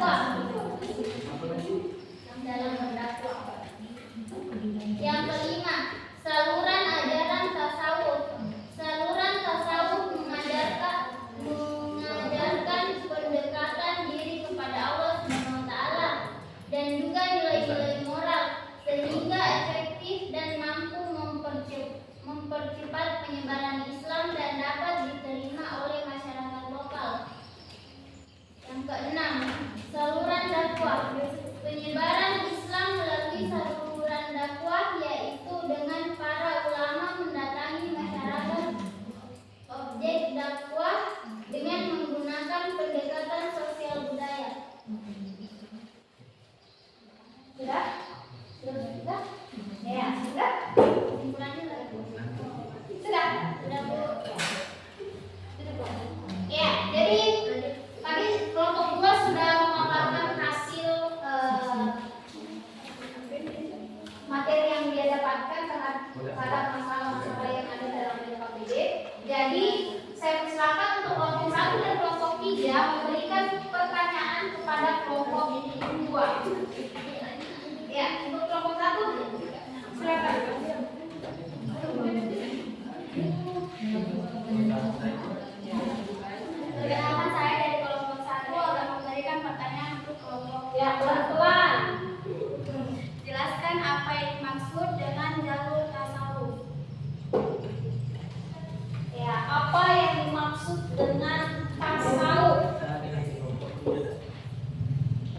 berdakwah. Dalam berdakwah. Yang kelima, saluran ajaran tasawuf. Saluran tasawuf mengajarkan pendekatan diri kepada Allah SWT dan juga nilai-nilai moral sehingga efektif dan mampu mempercepat penyebaran Islam dan dapat diterima oleh masyarakat lokal. Yang keenam, saluran dakwah. Penyebaran Islam melalui saluran dakwah yaitu dengan para ulama mendatangi masyarakat objek dakwah dengan menggunakan pendekatan sosial budaya. Sudah? Sudah? Ya, sudah? Kesimpulannya lagi. Sudah? Sudah, Bu. Sudah, Bu. Ya, jadi tadi kelompok 2 sudah memaparkan hasil materi yang dia dapatkan terhadap masalah-masalah yang ada dalam LKPD. Jadi saya persilakan untuk kelompok 1 dan kelompok 3 memberikan pertanyaan kepada kelompok 2. Ya, untuk kelompok 1 silakan. Perkenalkan, saya dari kelompok 1 akan memberikan pertanyaan untuk kelompok. Ya, pelan-pelan. Jelaskan apa yang dimaksud dengan jalur tasawuf. Ya, apa yang dimaksud dengan tasawuf?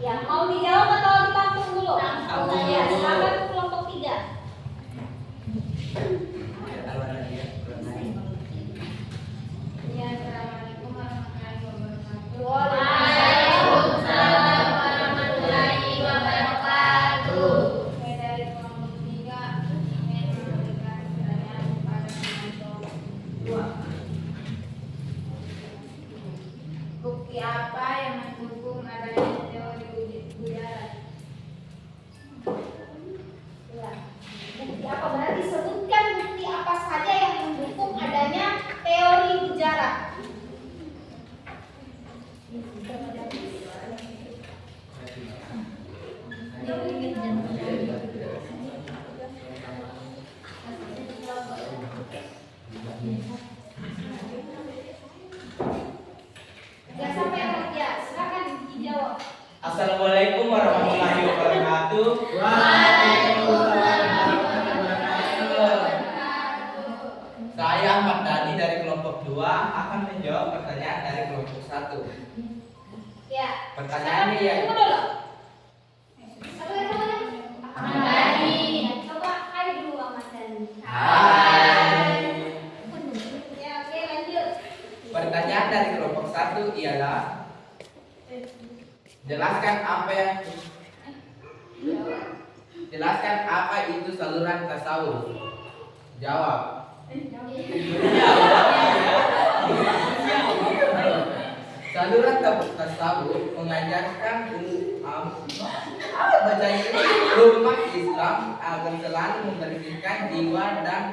Ya, mau dijawab atau ditampung dulu? Tampung Ya, dulu. silakan kelompok 3. Ya, assalamualaikum warahmatullahi wabarakatuh. Waalaikumsalam warahmatullahi wabarakatuh. Saya dari kelompok 3 ingin memberikan pertanyaan kepada kelompok 2. Bukti apa yang mendukung adanya teori bujarat? Ya. Bukti apa? Berarti sebutkan bukti apa saja yang mendukung adanya teori bujarat. Ya, sampai ya, silakan dijawab. Assalamualaikum warahmatullahi wabarakatuh. Saya Ahmad Dhani dari kelompok 2 akan menjawab pertanyaan dari kelompok 1. Ya. Pertanyaannya Silakan, ya. tunggu dulu. Satu lagi namanya? Ahmad Dhani. Coba hai dulu Ahmad Dhani. Hai. Ya, oke, lanjut. Pertanyaan dari kelompok 1 ialah jelaskan apa itu saluran tasawuf. Jawab. Saluran tasawuf mengajarkan umat Islam agar selalu membersihkan jiwa dan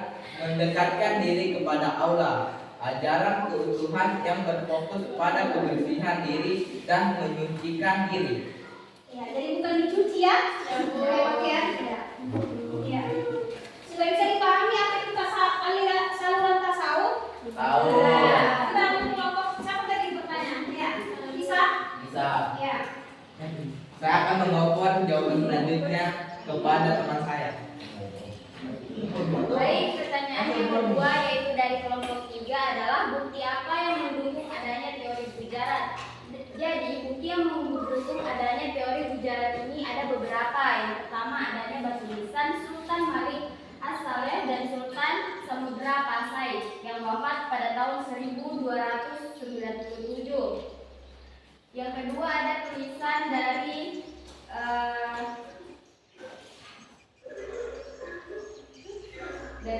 mendekatkan diri kepada Allah. Ajaran keutuhan yang berfokus pada kebersihan diri dan menyucikan diri. Ya, jadi bukan dicuci ya. Pakai pakaian. Ya. Ya. Sudah bisa dipahami apa itu aliran saluran tasawuf? Tahu? Ya. Kita kelompok siapa tadi pertanyaan? Ya. Bisa? Bisa. Ya. Saya akan mengoper jawaban selanjutnya kepada teman saya. Baik, pertanyaan yang kedua yaitu dari kelompok 3 adalah bukti apa yang mendukung adanya teori bujarat. Jadi, bukti yang mendukung adanya teori bujarat ini ada beberapa. Yang pertama adanya batu nisan Sultan Malik As-Saleh dan Sultan Samudra Pasai yang wafat pada tahun 1297. Yang kedua ada tulisan dari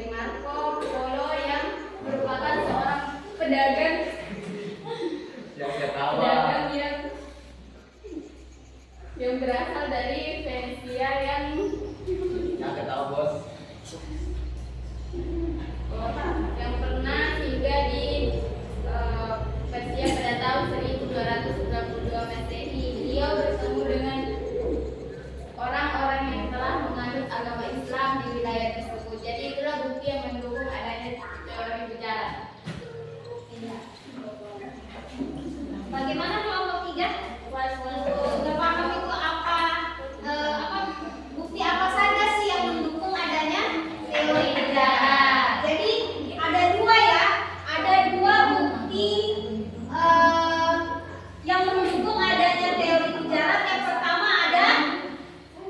Marco Polo yang merupakan seorang pedagang Yang ketawa. yang berasal dari Venesia yang ketawa bos. pernah singgah di Persia pada tahun 1292 Masehi. Beliau Bagaimana kelompok 3? Sudah paham itu apa bukti apa saja sih yang mendukung adanya teori sejarah? Jadi ada dua ya, ada dua bukti yang mendukung adanya teori sejarah. Yang pertama ada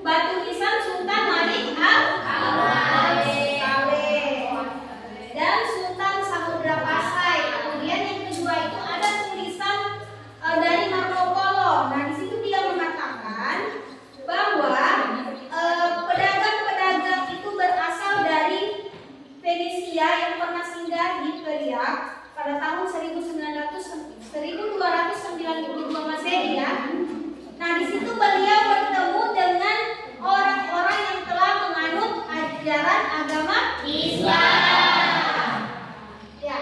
batu nisan Sultan Malik Saleh dan Sultan Samudra Pasai. Kemudian yang kedua itu ada tulisan dari Marco Polo. Nah, di situ dia mengatakan bahwa pedagang-pedagang itu berasal dari Fenisia yang pernah singgah di Perak pada tahun 1292 Masehi ya. Nah, di situ beliau bertemu dengan orang-orang yang telah menganut ajaran agama Islam. Ya.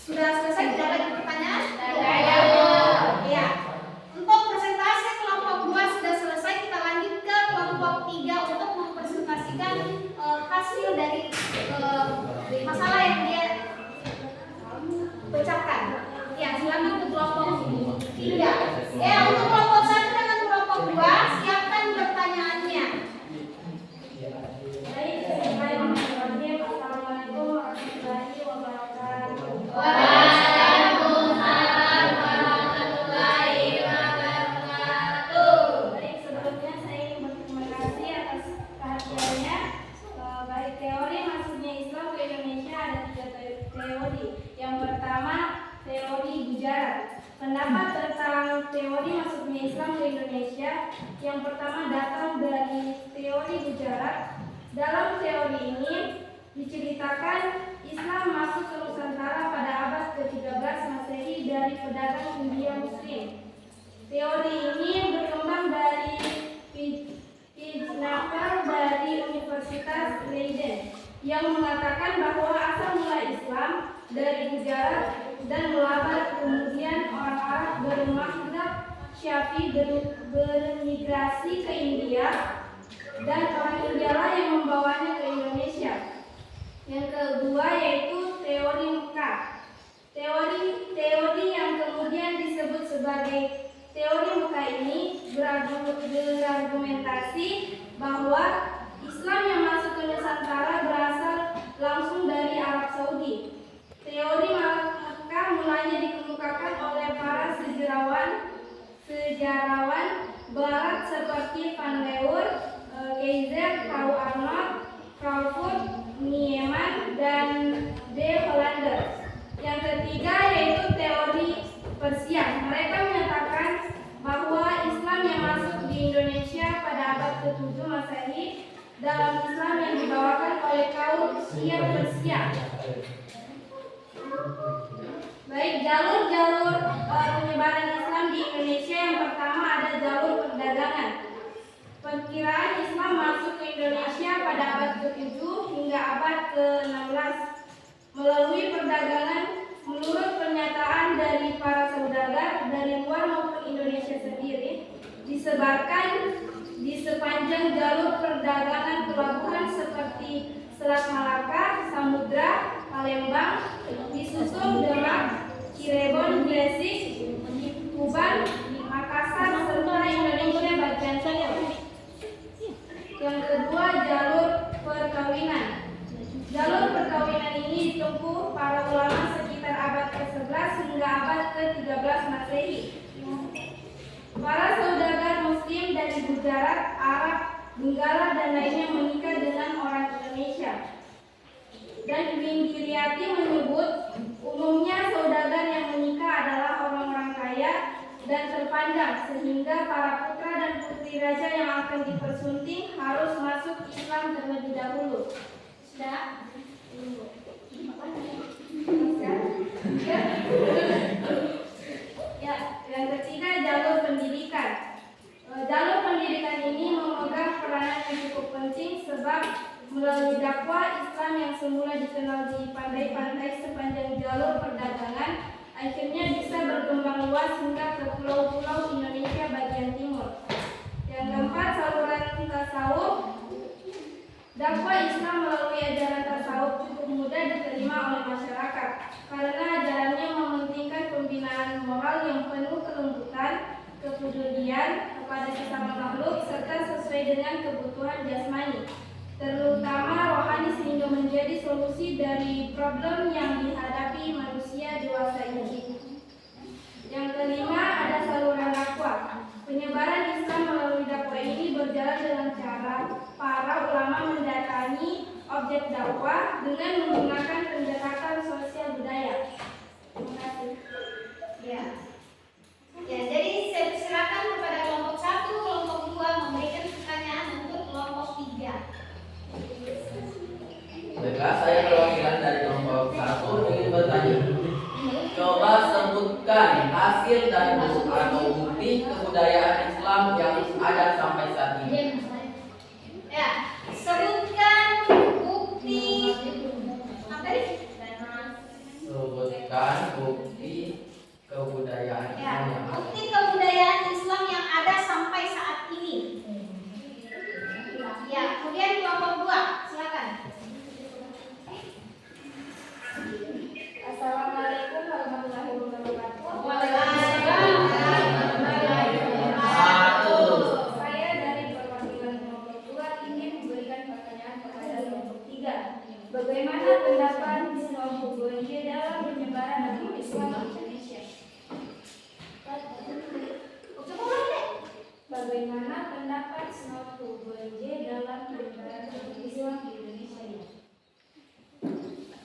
Sudah selesai? Tidak lagi pertanyaan? Ya. Untuk presentasi kelompok 2 sudah selesai. Kita lanjut ke kelompok 3 untuk mempresentasikan hasil dari masalah yang dia ucapkan. Ya, silakan untuk kelompok 3. Ya, untuk kelompok 1 dengan kelompok 2 siapkan pertanyaannya. Baik, bismillahirrahmanirrahim. Assalamualaikum warahmatullahi wabarakatuh. Waalaikumsalam warahmatullahi wabarakatuh. Baik, sebelumnya saya ingin berterima kasih atas perhatiannya. Baik, teori masuknya Islam ke Indonesia ada 3 teori. Yang pertama, teori Gujarat. Pendapat tentang teori masuknya Islam ke Indonesia yang pertama datang dari teori Gujarat. Dalam teori ini diceritakan Islam masuk ke Nusantara pada abad ke-13 Masehi dari pedagang India Muslim. Teori ini berkembang dari Pijnaker dari Universitas Leiden yang mengatakan bahwa asal mula Islam dari Gujarat dan melabar kemudian orang Arab bermadzhab Syafi'i bermigrasi ke India dan orang India lah yang membawanya ke Indonesia. Yang kedua yaitu teori Mekah. Teori yang kemudian disebut sebagai teori Mekah ini berargumentasi bahwa Islam yang masuk ke Nusantara berasal langsung dari Arab Saudi. Teori Mekah mulanya dikemukakan oleh para sejarawan Barat seperti Van Leeuwen, Keizer, Karl Arnold, Crawford, Nieman, dan De Hollander. Yang ketiga yaitu teori Persia. Mereka menyatakan bahwa Islam yang masuk di Indonesia pada abad ke-7 Masehi dalam Islam yang dibawakan oleh kaum Persia. Baik, jalur-jalur penyebaran Islam di Indonesia yang pertama ada jalur perdagangan. Perkiraan Islam masuk ke Indonesia pada abad ke-7 hingga abad ke-16 melalui perdagangan. Menurut pernyataan dari para saudagar dari luar maupun Indonesia sendiri, disebarkan di sepanjang jalur perdagangan pelabuhan seperti Selat Malaka, Samudra, Palembang, disusul Demak, Cirebon, Gresik, Tuban, Makassar, serta Indonesia bagian timur. Yang kedua, jalur perkawinan. Jalur perkawinan ini ditempuh para ulama sekitar abad ke-11 hingga abad ke-13 Masehi. Para saudagar Muslim dari Gujarat, Arab, Benggala, dan lainnya menikah dengan orang Indonesia. Dan Ibn Giryati menyebut umumnya saudagar yang menikah adalah orang-orang kaya dan terpandang, sehingga para putra dan putri raja yang akan dipersunting harus masuk Islam terlebih dahulu. Sudah? Ya, yang ketiga jalur pendidikan. Jalur pendidikan ini memegang peranan yang cukup penting sebab melalui dakwah Islam yang semula dikenal di pantai-pantai sepanjang jalur perdagangan akhirnya bisa berkembang luas hingga ke pulau-pulau Indonesia bagian timur. Yang keempat, saluran tasawuf. Dakwah Islam melalui ajaran tasawuf cukup mudah diterima oleh masyarakat karena ajarannya mementingkan kepedulian kepada sesama makhluk serta sesuai dengan kebutuhan jasmani, terutama rohani sehingga menjadi solusi dari problem yang dihadapi manusia dewasa ini. Yang kelima, ada saluran dakwah. Penyebaran Islam melalui dakwah ini berjalan dengan cara para ulama mendatangi objek dakwah dengan menggunakan pendekatan sosial budaya. Terima kasih. Ya. Ya, jadi saya persilakan kepada kelompok 1, kelompok 2 memberikan pertanyaan untuk kelompok 3. Baiklah, saya perwakilan dari kelompok 1 ingin bertanya. Coba sebutkan hasil dan atau bukti kebudayaan Islam yang ada sampai saat ini. Ya, sebutkan bukti apa tadi? Sebutkan bukti kebudayaan Ya, Islam yang ada. bukti kebudayaan Islam yang ada sampai saat ini. Ya, kemudian kelompok 2, silakan. Assalamualaikum warahmatullahi wabarakatuh. Saya dari perwakilan kelompok 2 ingin memberikan pertanyaan kepada kelompok 3. Bagaimana pendapat Islam UGJ dalam penyebaran agama Islam di Indonesia? Coba ulang deh. Bagaimana pendapat Islam UGJ dalam penyebaran agama Islam di Indonesia?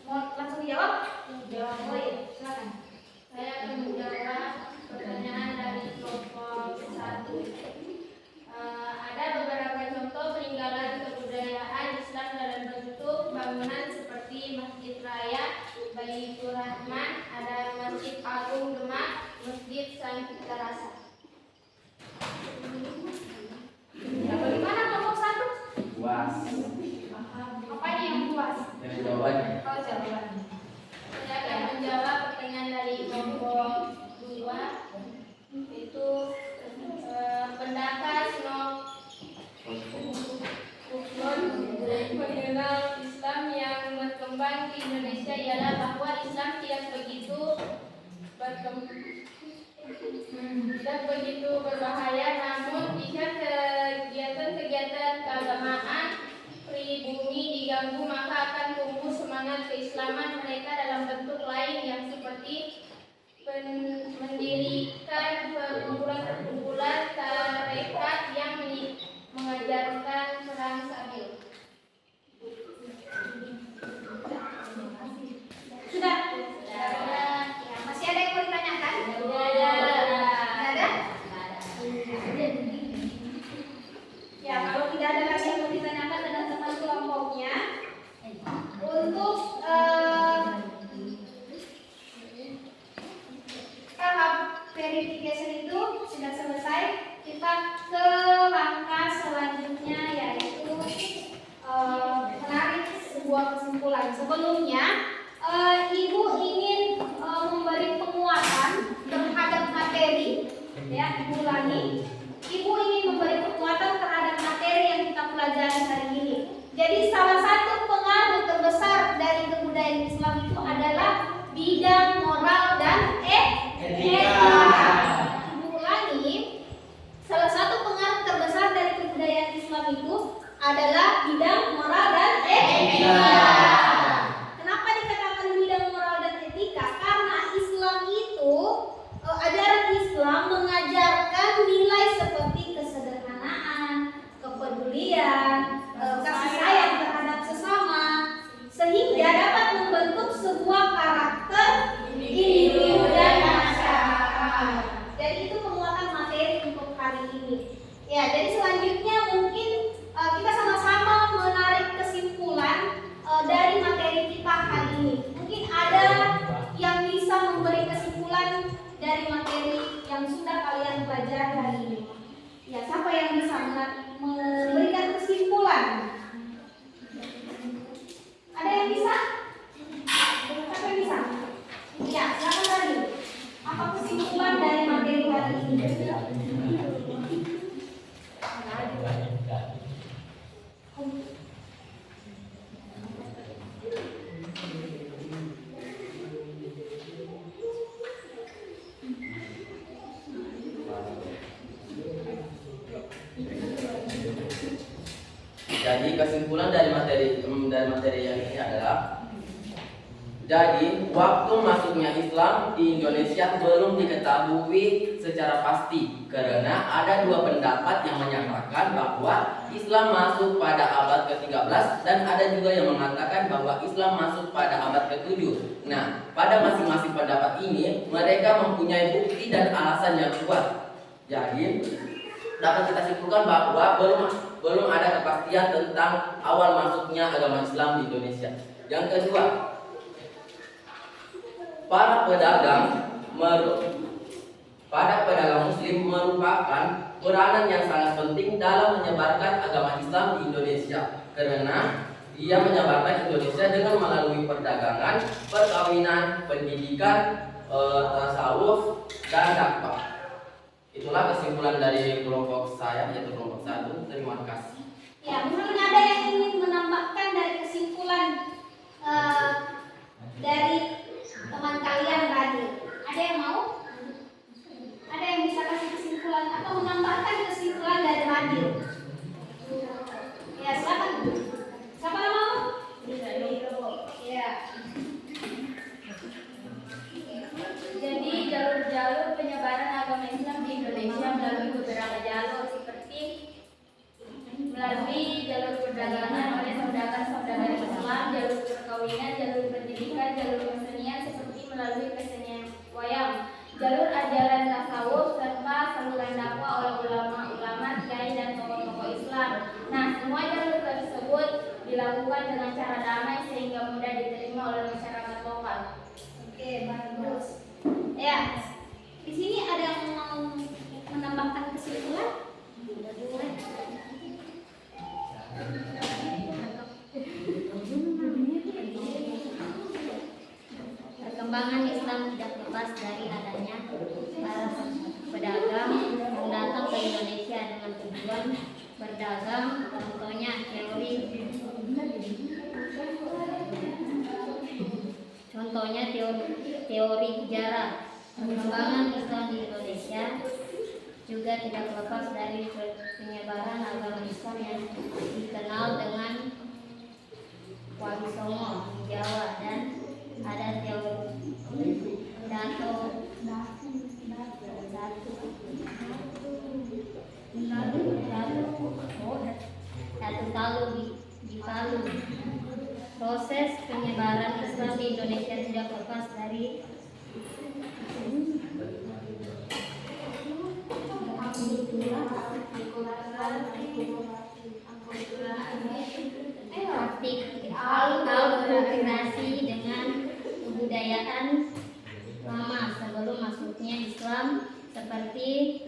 Mau langsung dijawab? Jawab. Oh iya, silakan. Saya akan menjawab pertanyaan dari kelompok 1. Ada beberapa contoh peninggalan kebudayaan Islam dalam bentuk bangunan seperti Masjid Raya Baitur Rahman, ada Masjid Agung Demak, Masjid Sangkita Rasa. Ya, bagaimana kelompok 1? Puas Apanya yang puas? dari jawabannya. Oh, jawabannya. Saya akan menjawab pertanyaan dari kelompok 2, itu pendapat mengenal Islam yang berkembang di Indonesia ialah bahwa Islam tidak begitu berbahaya, namun jika kegiatan-kegiatan keagamaan pribumi diganggu maka akan tumbuh semangat keislaman mereka dalam bentuk lain yang seperti mendirikan perkumpulan tarekat yang mengajarkan perang sabil. Sudah? Ya, masih ada yang mau ditanyakan? Ada. Ada? Ya, kalau tidak ada lagi yang mau ditanyakan dengan teman kelompoknya, untuk tahap verification itu sudah selesai. Kita ke langkah selanjutnya, yaitu menarik sebuah kesimpulan. Sebelumnya, Ibu ingin memberi penguatan terhadap materi, ya, Ibu ulangi. Ibu ingin memberi penguatan terhadap materi yang kita pelajari hari ini. Jadi salah satu pengaruh terbesar dari kebudayaan Islam itu adalah bidang moral dan etika. Ibu ulangi, salah satu pengaruh terbesar dari kebudayaan Islam itu adalah bidang moral dan etika. Kenapa dikatakan bidang moral dan etika? Karena Islam itu, ajaran Islam mengajarkan nilai seperti kesederhanaan, kepedulian, kasih sayang terhadap sesama, sehingga dapat membentuk sebuah karakter individu dan masyarakat. Jadi itu penguatan materi untuk hari ini. Ya, jadi selanjutnya mungkin kita sama-sama menarik kesimpulan dari materi kita hari ini. Mungkin ada yang bisa memberi kesimpulan dari materi yang sudah kalian pelajari hari ini. Ya, siapa yang bisa memberikan kesimpulan? Ada yang bisa? Siapa yang bisa? Ya, silakan tadi. Apa kesimpulan dari materi hari ini? kesimpulan dari materi yang ini adalah, jadi waktu masuknya Islam di Indonesia belum diketahui secara pasti karena ada dua pendapat yang menyatakan bahwa Islam masuk pada abad ke-13 dan ada juga yang mengatakan bahwa Islam masuk pada abad ke-7. Nah, pada masing-masing pendapat ini mereka mempunyai bukti dan alasan yang kuat. Jadi dapat kita simpulkan bahwa belum ada kepastian tentang awal masuknya agama Islam di Indonesia. Yang kedua, para pedagang Muslim merupakan peranan yang sangat penting dalam menyebarkan agama Islam di Indonesia karena ia menyebarkan Indonesia dengan melalui perdagangan, perkawinan, pendidikan, tasawuf, dan dakwah. Itulah kesimpulan dari kelompok saya, yaitu kelompok 1. Terima kasih. Ya, mungkin ada yang ingin menambahkan dari kesimpulan dari teman kalian tadi. Ada yang mau? Ada yang bisa kasih kesimpulan atau menambahkan kesimpulan dari tadi? Ya, silakan. Siapa yang mau? Ya. Jadi jalur-jalur penyebaran agama Islam di Indonesia melalui beberapa jalur seperti melalui jalur perdagangan oleh saudagar-saudagar Islam, jalur perkawinan, jalur pendidikan, jalur kesenian seperti melalui kesenian wayang, jalur ajaran tasawuf serta saluran dakwah oleh ulama-ulama, kiai dan tokoh-tokoh Islam. Nah, semua jalur tersebut dilakukan dengan cara damai sehingga mudah diterima oleh masyarakat lokal. Oke, bagus. Ya, di sini ada yang mau menambahkan kesimpulan? Perkembangan Islam tidak lepas dari adanya para pedagang yang datang ke Indonesia dengan tujuan berdagang. Contohnya teori sejarah. Perkembangan Islam di Indonesia juga tidak lepas dari penyebaran agama Islam yang dikenal dengan Wali Songo di Jawa, dan ada teori Datu Talu di Palu. Proses penyebaran Islam di Indonesia tidak lepas dari akulturasi dengan kebudayaan lama sebelum masuknya Islam, seperti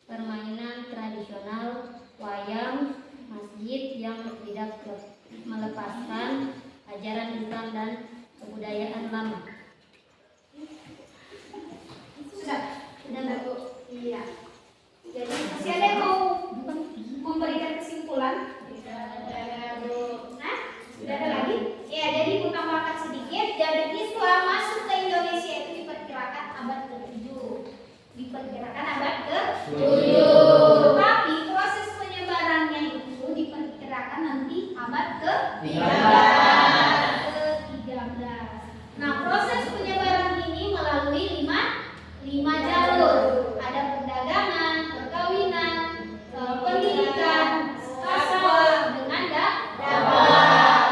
permainan tradisional, wayang, masjid yang tidak melepaskan ajaran Islam dan kebudayaan lama. Sudah Bu. Iya. Jadi masih ada yang mau memberikan kesimpulan? Nah, sudah ada lagi? Ya, jadi aku tambahkan sedikit. Jadi Islam masuk ke Indonesia itu diperkirakan abad ke-7. Tetapi proses penyebarannya itu diperkirakan nanti abad ke-13. Nah, proses penyebaran ini melalui lima jalur. Ada perdagangan, perkawinan, pendidikan, tasawuf dengan dakwah.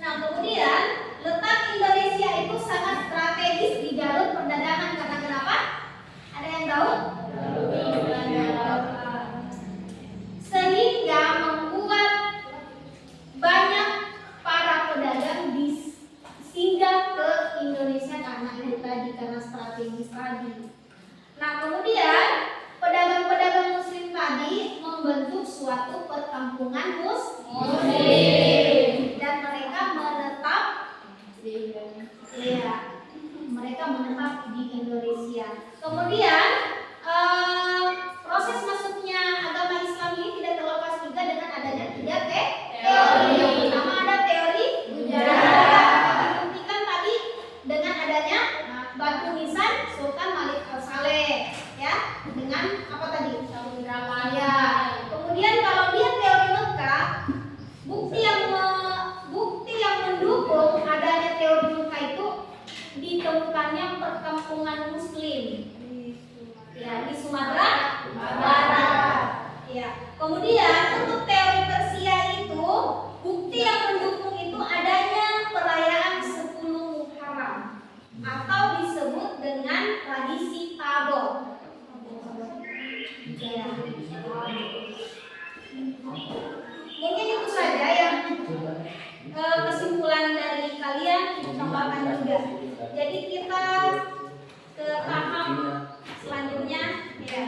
Nah, kemudian letak Indonesia itu sangat strategis di jalur perdagangan karena kenapa? Ada yang tahu? Sehingga membuat banyak para pedagang singgah ke Indonesia karena itu tadi, karena strategis tadi. Nah, kemudian pedagang-pedagang Muslim tadi membentuk suatu perkampungan Muslim dan mereka menetap di Indonesia. Kemudian proses masuknya agama Islam ini tidak terlepas juga dengan adanya 3 teori. Pertama ada teori sejarah, dibuktikan tadi dengan adanya batu nisan Sultan Malik Saleh, ya, dengan apa tadi? Ya. Kemudian kalau dia teori Mekah, besarnya perkampungan Muslim. Ya, di Sumatera Barat. Ya. Kemudian untuk teori Persia itu, bukti yang mendukung itu adanya perayaan 10 Muharram atau disebut dengan tradisi Tabor. Ya. Mungkin itu saja yang kesimpulan dari kalian tambahkan juga. Jadi kita ke tahap selanjutnya ya.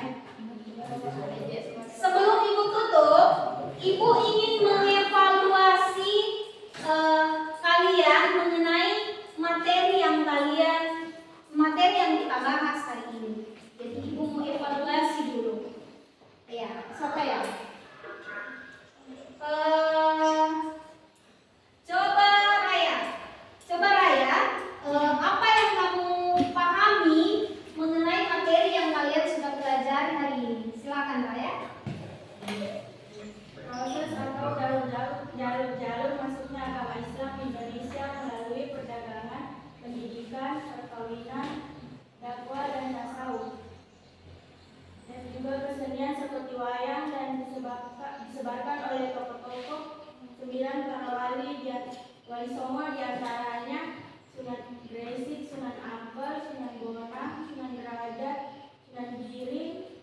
Sebelum ibu tutup, ibu ingin mengevaluasi kalian mengenai materi yang kita bahas hari ini. Jadi ibu mau evaluasi dulu. Ya, siapa ya? Coba Raya, apa yang kamu pahami mengenai materi yang kalian sudah pelajari hari ini? Silakan Raya. Proses atau jalur masuknya agama Islam Indonesia melalui perdagangan, pendidikan, perkawinan, dakwah dan tasawuf. Dan juga kesenian seperti wayang dan disebarkan oleh tokoh-tokoh 9 para wali songo diantaranya Sunan Gresik, Sunan Ampel, Sunan Bonang, Sunan Derajat, Sunan Giring,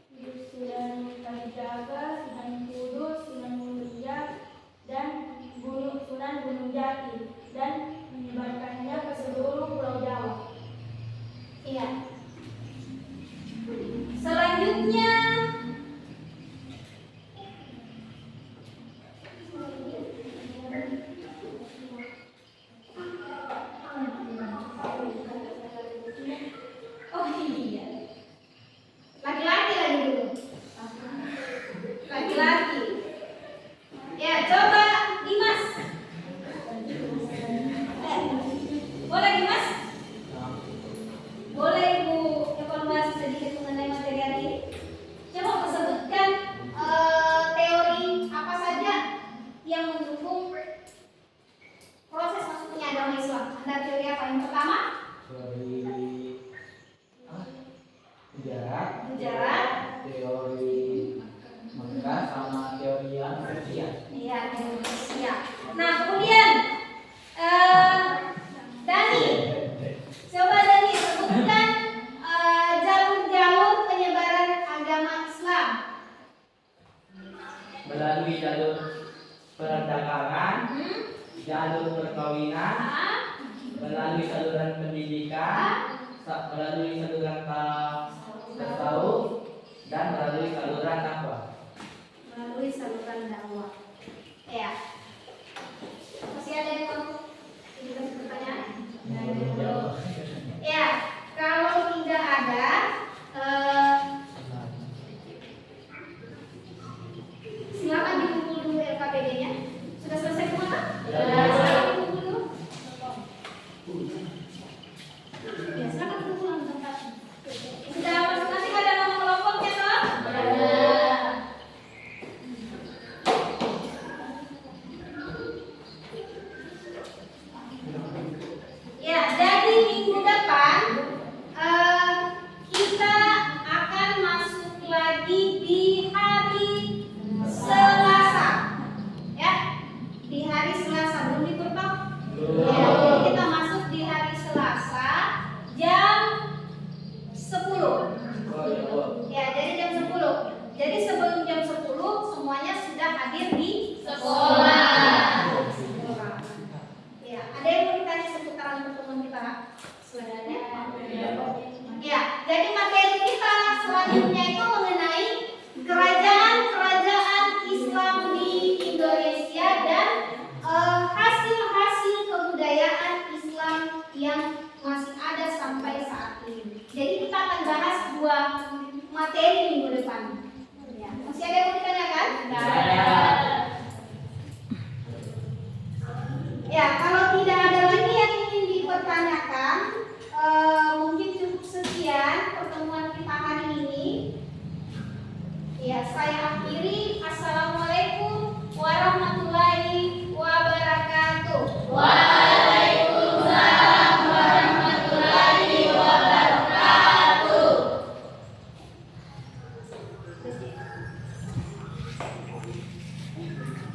Sunan Kalijaga, Sunan Kudus, Sunan Muria, dan Sunan Gunung Jati, dan menyebarkannya ke seluruh Pulau Jawa. Iya. Selanjutnya oh iya. Laki-laki lagi dulu. Laki-laki. Ya, coba Dimas. Boleh Dimas? Boleh Ibu evaluasi sedikit mengenai materi hari ini? Coba sebutkan teori apa saja yang mendukung proses masuknya agama Islam. Ada teori apa? Yang pertama? Teori Sejarah. teori Mekah sama teori Persia. Iya, teori Persia. Nah, kemudian Dani, coba Dani sebutkan jalur-jalur penyebaran agama Islam. Melalui jalur perdagangan, jalur perkawinan, melalui saluran pendidikan, melalui saluran tasawuf, dan melalui saluran dakwah. Melalui saluran dakwah. Ya. Masih ada yang mau